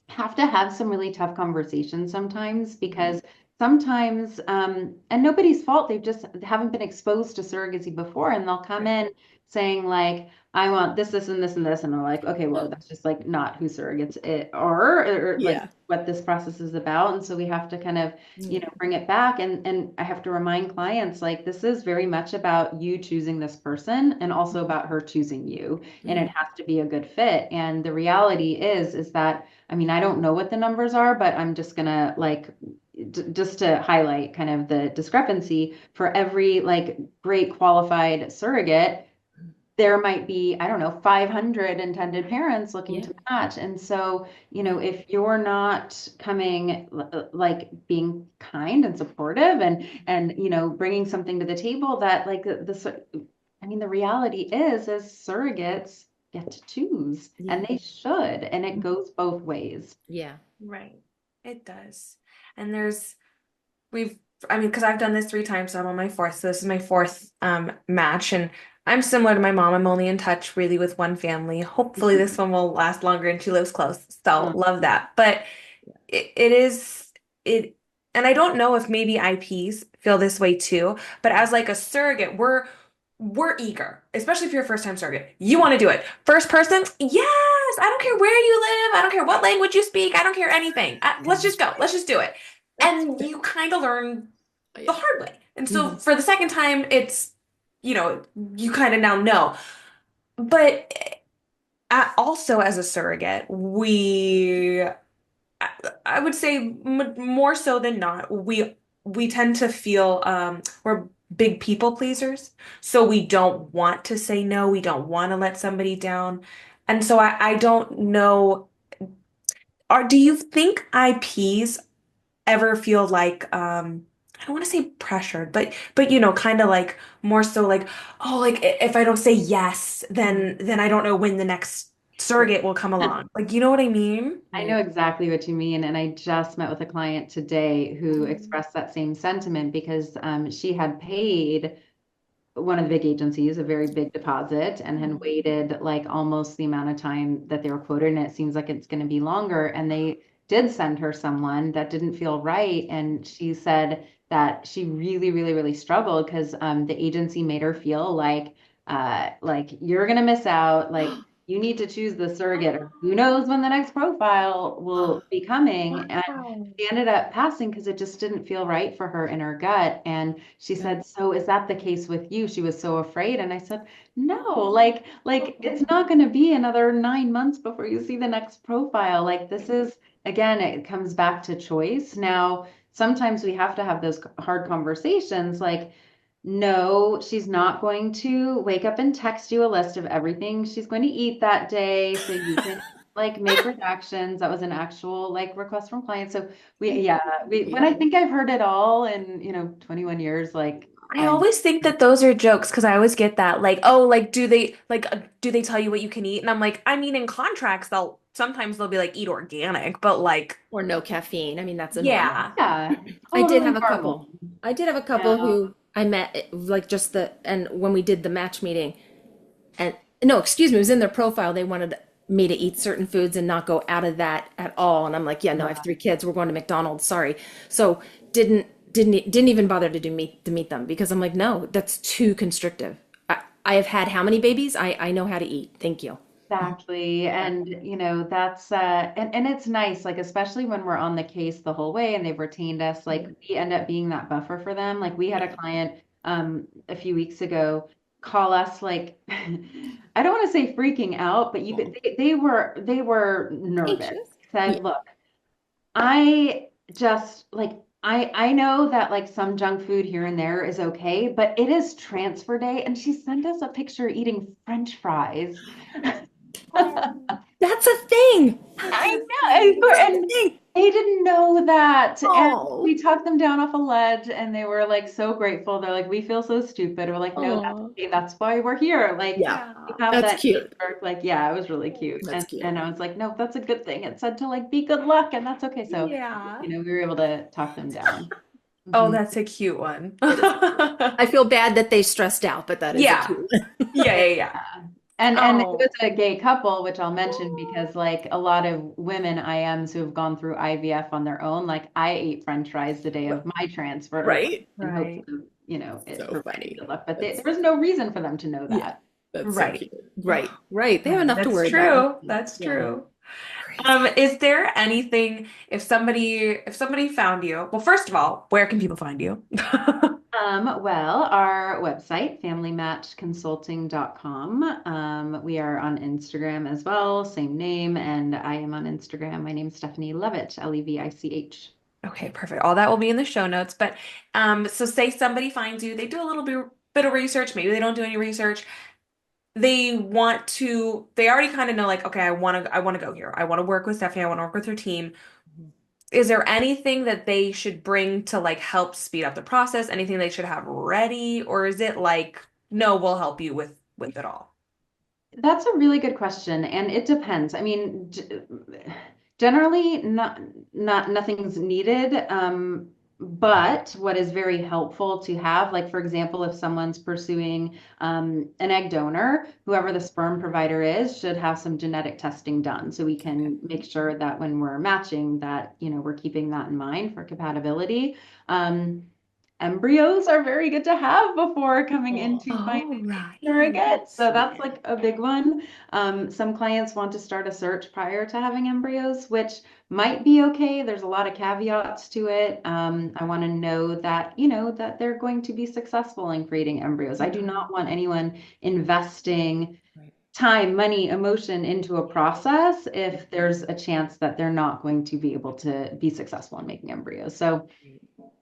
have to have some really tough conversations sometimes
mhm.
because sometimes and nobody's fault, they've just haven't been exposed to surrogacy before and they'll come
Right.
in saying like, I want this, this, and this, and this. And I'm like, okay, well, that's just like not who surrogates it are, or like
Yeah.
what this process is about. And so we have to kind of,
Yeah.
bring it back. And I have to remind clients, like, this is very much about you choosing this person and also about her choosing you. And it
Mhm.
has to be a good fit. And the reality is that, I mean, I don't know what the numbers are, but I'm just gonna like just to highlight kind of the discrepancy for every like great qualified surrogate, there might be, I don't know, 500 intended parents looking
Yeah.
to match. And so, if you're not coming like being kind and supportive and bringing something to the table that like I mean, the reality is surrogates get to choose
Yeah.
and they should, and it goes both ways.
Yeah.
Right. It does. And we've, I mean, because I've done this 3 times, so I'm on my fourth. So this is my fourth match. And I'm similar to my mom. I'm only in touch really with one family. Hopefully this one will last longer and she lives close. So
Mm.
love that. But it is it and I don't know if maybe IPs feel this way too, but as like a surrogate, we're eager, especially if you're a first time surrogate. You want to do it. First person, yes, I don't care where you live, I don't care what language you speak, I don't care anything. Let's just go. Let's just do it. And you kind of learn the
Yeah.
hard way. And so
Mhm.
for the second time, it's, you know, you kind of now know. But also as a surrogate, I, I would say m more so than not, we tend to feel we're big people pleasers, so we don't want to say no, we don't want to let somebody down, and so I don't know. Do you think IPs ever feel like I don't want to say pressured, but kind of like more so like, oh, like if I don't say yes, then I don't know when the next surrogate will come along. Like, you know what I mean?
I
Yeah.
know exactly what you mean. And I just met with a client today who expressed that same sentiment because she had paid one of the big agencies a very big deposit and had waited like almost the amount of time that they were quoted. And it seems like it's going to be longer. And they did send her someone that didn't feel right. And she said that she really, really, really struggled because the agency made her feel like you're going to miss out. Like you need to choose the surrogate, or who knows when the next profile will be coming. And
Wow.
she ended up passing because it just didn't feel right for her in her gut. And she
Yeah.
said, "So is that the case with you?" She was so afraid. And I said, "No, like it's not going to be another 9 months before you see the next profile. Like this is, again, it comes back to choice. Now, sometimes we have to have those hard conversations like, no, she's not going to wake up and text you a list of everything she's going to eat that day so you can like make redactions. That was an actual like request from clients. So when I
Yeah.
think I've heard it all in, 21 years, like
I always think that those are jokes because I always get that like, oh, like do they tell you what you can eat? And I'm like, I mean, in contracts they'll be like eat organic, but like
Or no caffeine. I mean, that's a normal.
yeah.
yeah,
I did
totally
have a
normal.
couple. I did have a couple
Yeah.
who I met like just and when we did the match meeting and no, excuse me, it was in their profile. They wanted me to eat certain foods and not go out of that at all. And I'm like, yeah, no, I have 3 kids. We're going to McDonald's. Sorry. So didn't even bother to meet them because I'm like, no, that's too constrictive. I have had how many babies? I know how to eat. Thank you.
Exactly. And that's and it's nice, like especially when we're on the case the whole way and they've retained us, like we end up being that buffer for them. Like we had a client a few weeks ago call us like I don't want to say freaking out, but they were nervous.
Anxious. Yeah.
Said, look, I just like I know that like some junk food here and there is okay, but it is transfer day and she sent us a picture eating French fries.
Oh,
That's a thing.
I
that's a
know,
thing.
and they didn't know that. And
Oh.
we talked them down off a ledge and they were like so grateful. They're like, we feel so stupid. We're like, no, that's
Oh.
okay. That's why we're here. Like
Yeah.
we
Yeah.
have
That's
that
cute.
teamwork. Like, yeah, it was really cute.
That's
And
cute.
I was like, no, that's a good thing. It said to like be good luck and that's okay. So,
Yeah.
we were able to talk them down.
Oh,
Mhm.
that's a cute one.
It is. I feel bad that they stressed out, but that is a
Yeah.
cute
Yeah, yeah, yeah.
And it was
Oh.
a gay couple, which I'll mention because like a lot of women IMs who have gone through IVF on their own, like I ate French fries the day
one.
of my transfer
Right?
in hopes
Right.
of, it
So
providing
funny.
good luck. But there
That's
was no reason for them to know
yeah.
that.
That's so
Right.
cute. Right, right. They have enough to
That's
worry about.
true. That's
Yeah.
true.
Crazy.
Is there anything if somebody found you? Well, first of all, where can people find you?
Well, our website, familymatchconsulting.com. We are on Instagram as well, same name, and I am on Instagram. My name is Stephanie Levich, Levich.
Okay, perfect. All that will be in the show notes. But so say somebody finds you, they do a little bit of research, maybe they don't do any research. They already kind of know like, okay, I want to go here. I want to work with Stephanie, I want to work with her team. Is there anything that they should bring to like help speed up the process? Anything they should have ready? Or is it like, no, we'll help you with it all?
That's a really good question, and it depends. I mean, generally, nothing's needed. But what is very helpful to have, like for example, if someone's pursuing an egg donor, whoever the sperm provider is should have some genetic testing done, so we can make sure that when we're matching, that we're keeping that in mind for compatibility. Um, Embryos are very good to have before coming into
All
finding
right.
surrogates. So that's
Yeah.
like a big one. Some clients want to start a search prior to having embryos, which might be okay. There's a lot of caveats to it. I want to know that, that they're going to be successful in creating embryos. I do not want anyone investing
Right.
time, money, emotion into a process if there's a chance that they're not going to be able to be successful in making embryos. So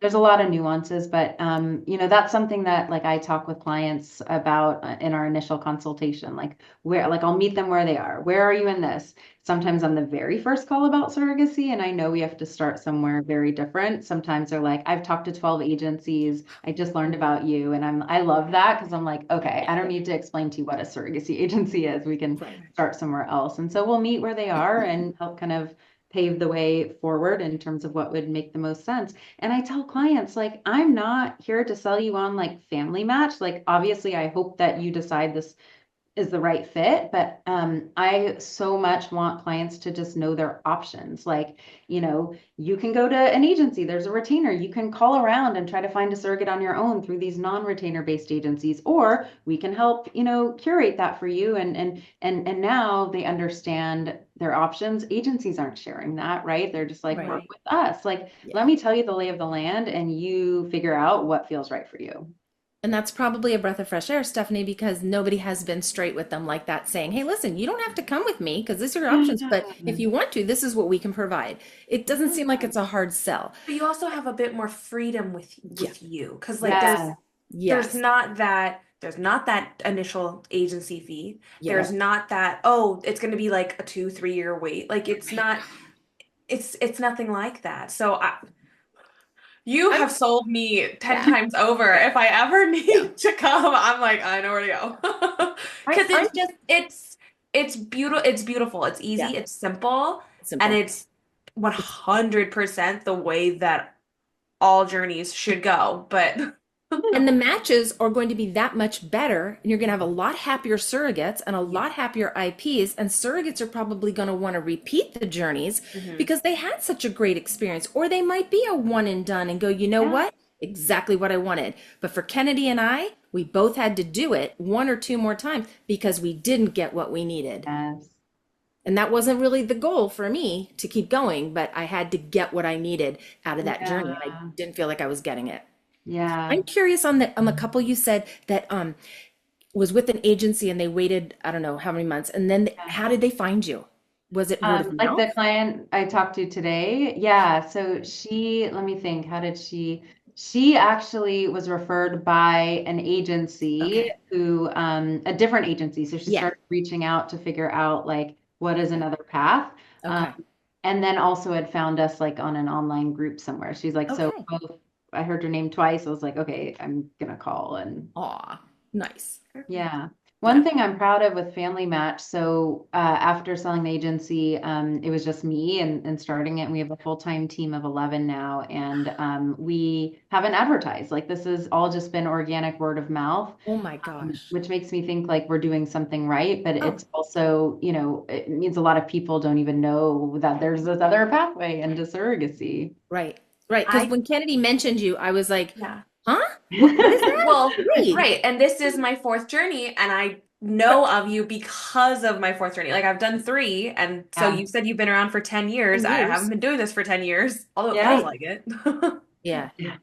there's a lot of nuances, but that's something that like I talk with clients about in our initial consultation, like where like I'll meet them where they are. Where are you in this? Sometimes on the very first call about surrogacy, and I know we have to start somewhere very different. Sometimes they're like, I've talked to 12 agencies, I just learned about you. And I love that because I'm like, okay, I don't need to explain to you what a surrogacy agency is. We can
Right.
start somewhere else. And so we'll meet where they are and help kind of pave the way forward in terms of what would make the most sense. And I tell clients, like, I'm not here to sell you on like Family Match. Like, obviously, I hope that you decide this is the right fit, but I so much want clients to just know their options. Like, you can go to an agency, there's a retainer, you can call around and try to find a surrogate on your own through these non-retainer based agencies, or we can help, curate that for you. And now they understand their options. Agencies aren't sharing that, right? They're just like, work
Right.
with us. Like, let
Yeah.
me tell you the lay of the land and you figure out what feels right for you.
And that's probably a breath of fresh air, Stephanie, because nobody has been straight with them like that, saying, hey, listen, you don't have to come with me because these are your options, but if you want to, this is what we can provide. It doesn't seem like it's a hard sell.
But you also have a bit more freedom with
Yeah.
you because like
Yeah.
there's
Yes.
not that initial agency fee. There's
Yeah.
not that, oh, it's going to be like a 2-3 year wait. Like it's
Right.
not it's nothing like that. You
I'm,
have sold me 10
yeah.
times over.
Yeah.
If I ever
Yeah.
need to come, I'm like, I know where to go.
I,
Because
I'm,
it's beautiful. It's
yeah.
easy, it's simple, and
Simple.
it's 100% the way that all journeys should go. But
And the matches are going to be that much better, and you're going to have a lot happier surrogates and a
yeah.
lot happier IPs. And surrogates are probably going to want to repeat the journeys
Mhm.
because they had such a great experience, or they might be a one and done and go, you know
Yeah.
what? Exactly what I wanted. But for Kennedy and I, we both had to do it one or two more times because we didn't get what we needed.
Yes.
And that wasn't really the goal for me to keep going, but I had to get what I needed out of that journey, and I
Yeah.
didn't feel like I was getting it.
Yeah.
I'm curious on the couple you said that was with an agency and they waited, I don't know how many months, and then how did they find you? Was it word of
Like the
mouth?
client I talked to today, yeah. So let me think, how did she actually was referred by an agency
Okay.
a different agency. So she
Yeah.
started reaching out to figure out like what is
Okay.
another path. Um,
Okay.
and then also had found us like on an online group somewhere. She's like, so
Okay.
both, I heard your name twice. I was like, okay, I'm gonna call and
Aw, nice.
yeah. One
Yeah.
thing I'm proud of with Family Match, so after selling the agency, it was just me and starting it. And we have a full-time team of 11 now, and we haven't advertised. Like this has all just been organic word of mouth,
Oh my gosh.
which makes me think like we're doing something right. But
Oh,
it's also, it means a lot of people don't even know that there's this other pathway into surrogacy.
right. Right. Because
I
when Kennedy mentioned you, I was like,
yeah.
huh? What is that?
Well,
Wait.
right. And this is my fourth journey, and I know of you because of my fourth journey. Like I've done three, and so
Yeah.
you said you've been around for 10 years.
10
I
years.
haven't been doing this for 10 years, although it feels
Yeah.
like it.
Yeah.
Yeah.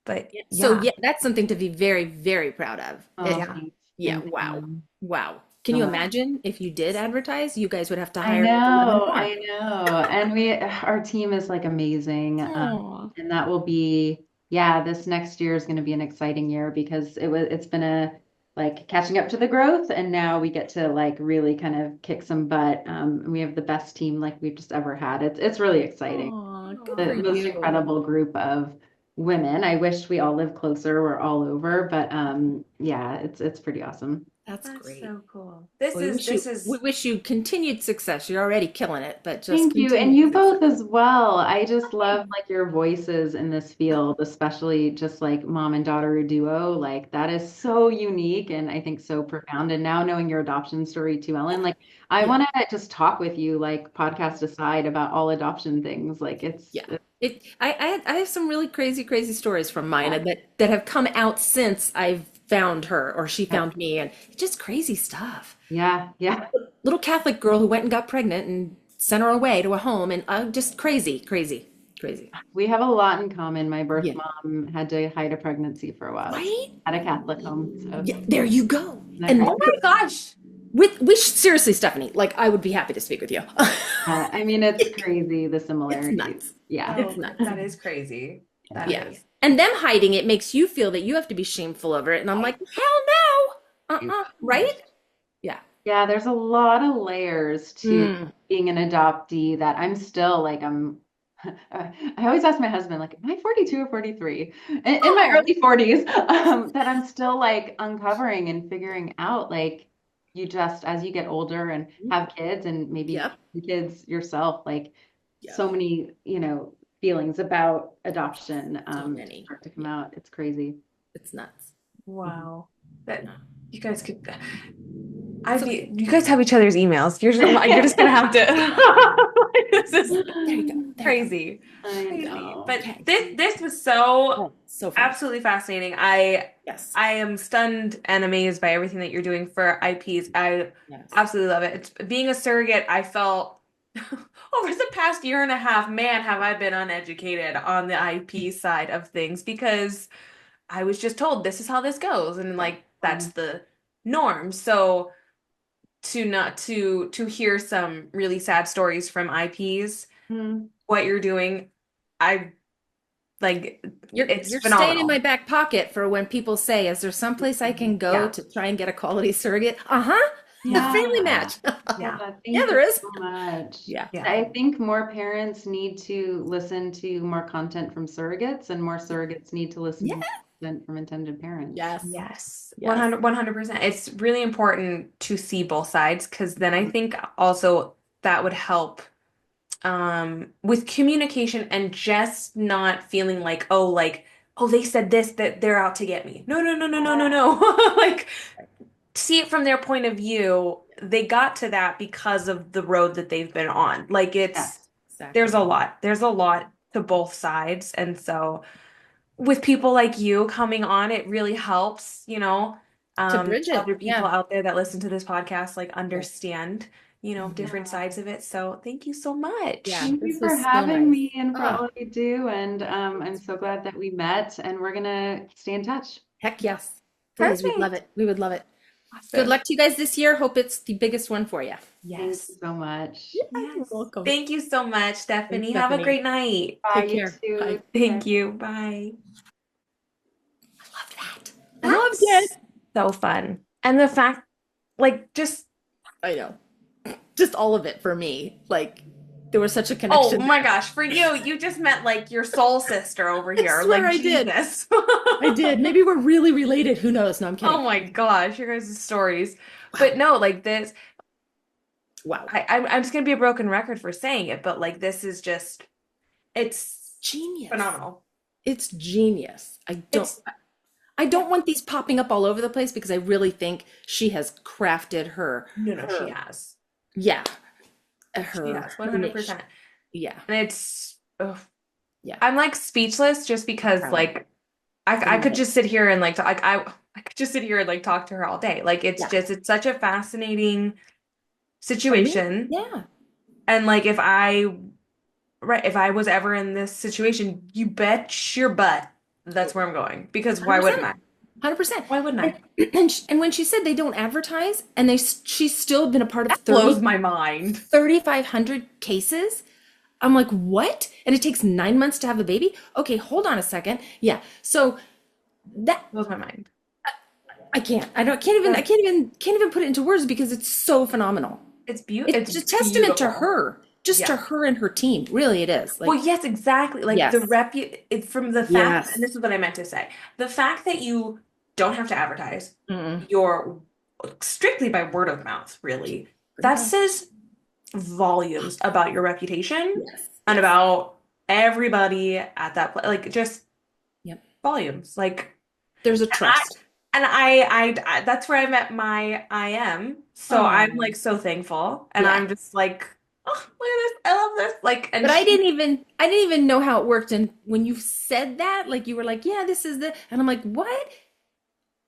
But
Yeah. So
yeah.
yeah, that's something to be very, very proud of.
Oh,
Yeah.
thanks.
Yeah.
Thank
Wow.
you
Wow. Can
so
you
much.
imagine if you did advertise? You guys would have to
I
hire like 11
know,
more.
I know. And our team is like amazing.
Aw.
And that will be, yeah, this next year is going to be an exciting year because it's been a like catching up to the growth. And now we get to like really kind of kick some butt. And we have the best team like we've just ever had. It's really exciting.
Aw, good
The
for
Aw.
most
you.
incredible group of women. I wish we all lived closer. We're all over, but yeah, it's pretty awesome.
That's
That's
great.
so cool. This
Well,
is this is
we wish you continued success. You're already killing it, but just
Thank you. And
continued
you
success.
both as well. I just love like your voices in this field, especially just like mom and daughter duo. Like that is so unique and I think so profound. And now knowing your adoption story too, Ellen, like I
Yeah.
want to just talk with you, like podcast aside, about all adoption things. Like
Yeah. I have some really crazy, crazy stories from mine
yeah,
that have come out since I've found her or she
yeah,
found me, and just crazy stuff.
yeah, yeah.
Little Catholic girl who went and got pregnant and sent her away to a home, and just crazy, crazy, crazy.
We have a lot in common. My birth
Yeah.
mom had to hide a pregnancy for a while. She
Right?
had a Catholic home. So
Yeah, there you go.
isn't that
And
crazy?
oh my gosh.
seriously, Stephanie, like I would be happy to speak with you.
I mean, it's crazy, the
It's
similarities.
nuts.
Yeah.
It's
Oh,
nuts.
that is crazy. That
Yeah.
is.
And them hiding it makes you feel that you have to be shameful over it. And I'm like, hell no. Right? Yeah.
Yeah, there's a lot of layers to
Mm.
being an adoptee that I'm still like I always ask my husband like am I 42 or 43 in my
Oh,
early 40s that I'm still like uncovering and figuring out like you just as you get older and have kids and maybe
yep.
kids yourself like
Yep.
so many feelings about adoption
So many.
start to come out. It's crazy.
It's nuts.
Wow. That
No.
you guys could
So
you guys have each other's emails. You're just gonna have to this is
there you go. There you go.
crazy.
I
Crazy.
know.
But
Okay.
this was so
Oh, so fun.
absolutely fascinating. I
Yes.
am stunned and amazed by everything that you're doing for IPs. I
Yes.
absolutely love it. It's being a surrogate, I felt over the past year and a half, man, have I been uneducated on the IP side of things because I was just told this is how this goes and like that's the norm. So to not to hear some really sad stories from IPs,
Mhm.
what you're doing, I like it's
You're staying in my
phenomenal.
back pocket for when people say, "Is there someplace I can go
Yeah.
to try and get a quality surrogate?" Uh-huh. The
Yeah.
family match.
Yeah.
Thank
Yeah, there
you
is.
so much.
Yeah.
Yeah.
I think more parents need to listen to more content from surrogates, and more surrogates need to listen to
Yeah.
more content from intended parents.
Yes.
Yes,
Yes.
100%. It's really important to see both sides because then I think also that would help with communication and just not feeling like, oh, they said this, that they're out to get me. No, no, no, no, no, no, no. Like, see it from their point of view. They got to that because of the road that they've been on. Like,
Yes.
Exactly.
there's a lot to both sides. And so, with people like you coming on, it really helps,
To bridge it.
other people
Yeah.
out there that listen to this podcast, like understand, different
Yeah.
sides of it. So thank you so much.
Yeah.
Thank
This
you for
was so
having
nice.
me and for
Oh,
all you do. And I'm so glad that we met, and we're gonna stay in touch.
heck yes. Please, we'd love
Perfect.
it. We would love it. Good
Awesome.
luck to you guys this year. Hope it's the biggest one for you.
Thank
Yes.
you so much.
You're
Yes.
welcome.
Thank you so much, Stephanie.
Thanks,
Have a
Stephanie.
great night.
Bye,
Take
you
care.
too.
Bye.
Thank you. Bye.
I love that. I
That's
loved it.
so fun. And the fact, like, just,
I know. Just all of it for me. Like, there was such a
oh
connection.
my gosh, for you just met like your soul sister over here.
swear
Like,
I did.
Jesus.
I did. Maybe we're really related. Who knows? No, I'm kidding.
Oh my gosh, your guys' stories. But no, like this,
Wow.
I'm just gonna be a broken record for saying it, but like this is just, it's
Genius.
phenomenal.
It's genius.
It's
I don't want these popping up all over the place because I really think she has crafted her.
no, she has.
Yeah.
She
Her
has,
niche.
100%.
Yeah.
And it's, ugh.
Yeah.
I'm like speechless just because
Proud.
like I could just sit here and like I could just sit here and like talk to her all day. Like it's
Yeah.
just it's such a fascinating
For me,
situation.
yeah.
And like if I was ever in this situation, you bet your butt that's where I'm going. Because why wouldn't I?
100%.
Why wouldn't I?
And when she said they don't advertise, and she's still been a part of
Blows my mind.
3,500 cases, I'm like, what? And it takes 9 months to have a baby? Okay, hold on a second. Yeah. So that
Blows my mind.
I can't. I can't even put it into words because it's so phenomenal.
It's beautiful.
It's a testament to her, just to
Yeah.
her and her team. Really, it is. Like,
Well, yes, exactly. Like
yes.
it's from the fact,
Yes.
and this is what I meant to say. The fact that you don't have to advertise,
Mm-mm.
you're strictly by word of mouth, really.
Pretty
That
much.
says volumes about your reputation
Yes.
and about everybody at that place. Like just
Yep.
volumes. Like
There's a trust.
and I that's where I met my IM. So I'm
Aw.
like so thankful. And
Yeah.
I'm just like, oh, look at this. I love this. Like, and
But I
she,
didn't even know how it worked. And when you said that, like you were like, yeah, this is the, and I'm like, what?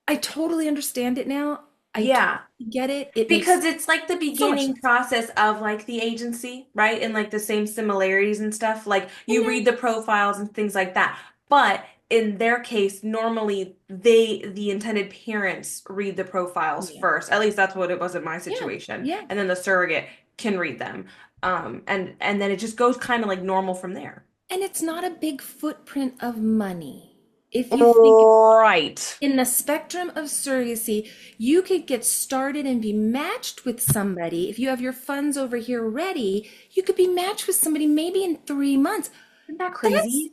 I totally understand it now. I
yeah.
totally get it. It
Because
makes
it's like the
so much
beginning
sense.
process of like the agency, right? And like the same similarities and stuff. Like you
And
read the profiles and things like that. But in their case, normally the intended parents read the profiles
yeah,
first. At least that's what it was in my
yeah,
situation.
yeah.
And then the surrogate can read them. And then it just goes kind of like normal from there.
And it's not a big footprint of money. If you think
Right.
in the spectrum of surrogacy, you could get started and be matched with somebody. If you have your funds over here ready, you could be matched with somebody maybe in 3 months.
Isn't that
That's
crazy?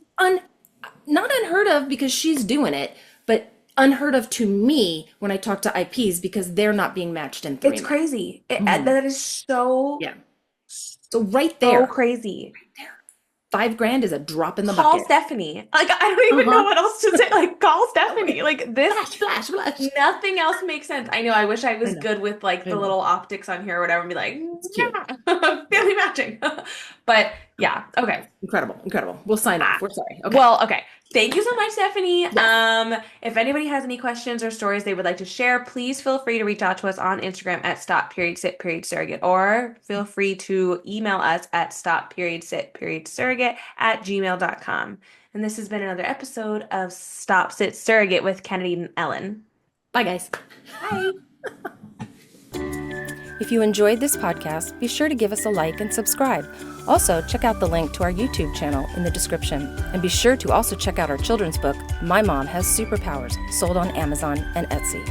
not unheard of because she's doing it, but unheard of to me when I talk to IPs because they're not being matched in 3
It's
months.
crazy.
Mhm.
That is so,
Yeah. So right
so
there,
crazy.
$5,000 is a drop in the
Call
bucket.
Stephanie. Like, I don't even know what else to say. Like, call Stephanie. Like, this,
Flash, flash, flash.
nothing else makes sense. I know. I wish I was
know.
good with like
I
the
know.
little optics on here or whatever and be like,
It's cute.
yeah, family matching. But yeah, okay.
Incredible, incredible. We'll sign off. We're sorry. Okay.
Well, okay. Thank you so much, Stephanie.
Yes.
If anybody has any questions or stories they would like to share, please feel free to reach out to us on Instagram at Stop.Sit.Surrogate, or feel free to email us at Stop.Sit.Surrogate@gmail.com. And this has been another episode of Stop, Sit, Surrogate with Kennedy and Ellen.
Bye, guys.
Bye.
If you enjoyed this podcast, be sure to give us a like and subscribe. Also, check out the link to our YouTube channel in the description. And be sure to also check out our children's book, My Mom Has Superpowers, sold on Amazon and Etsy.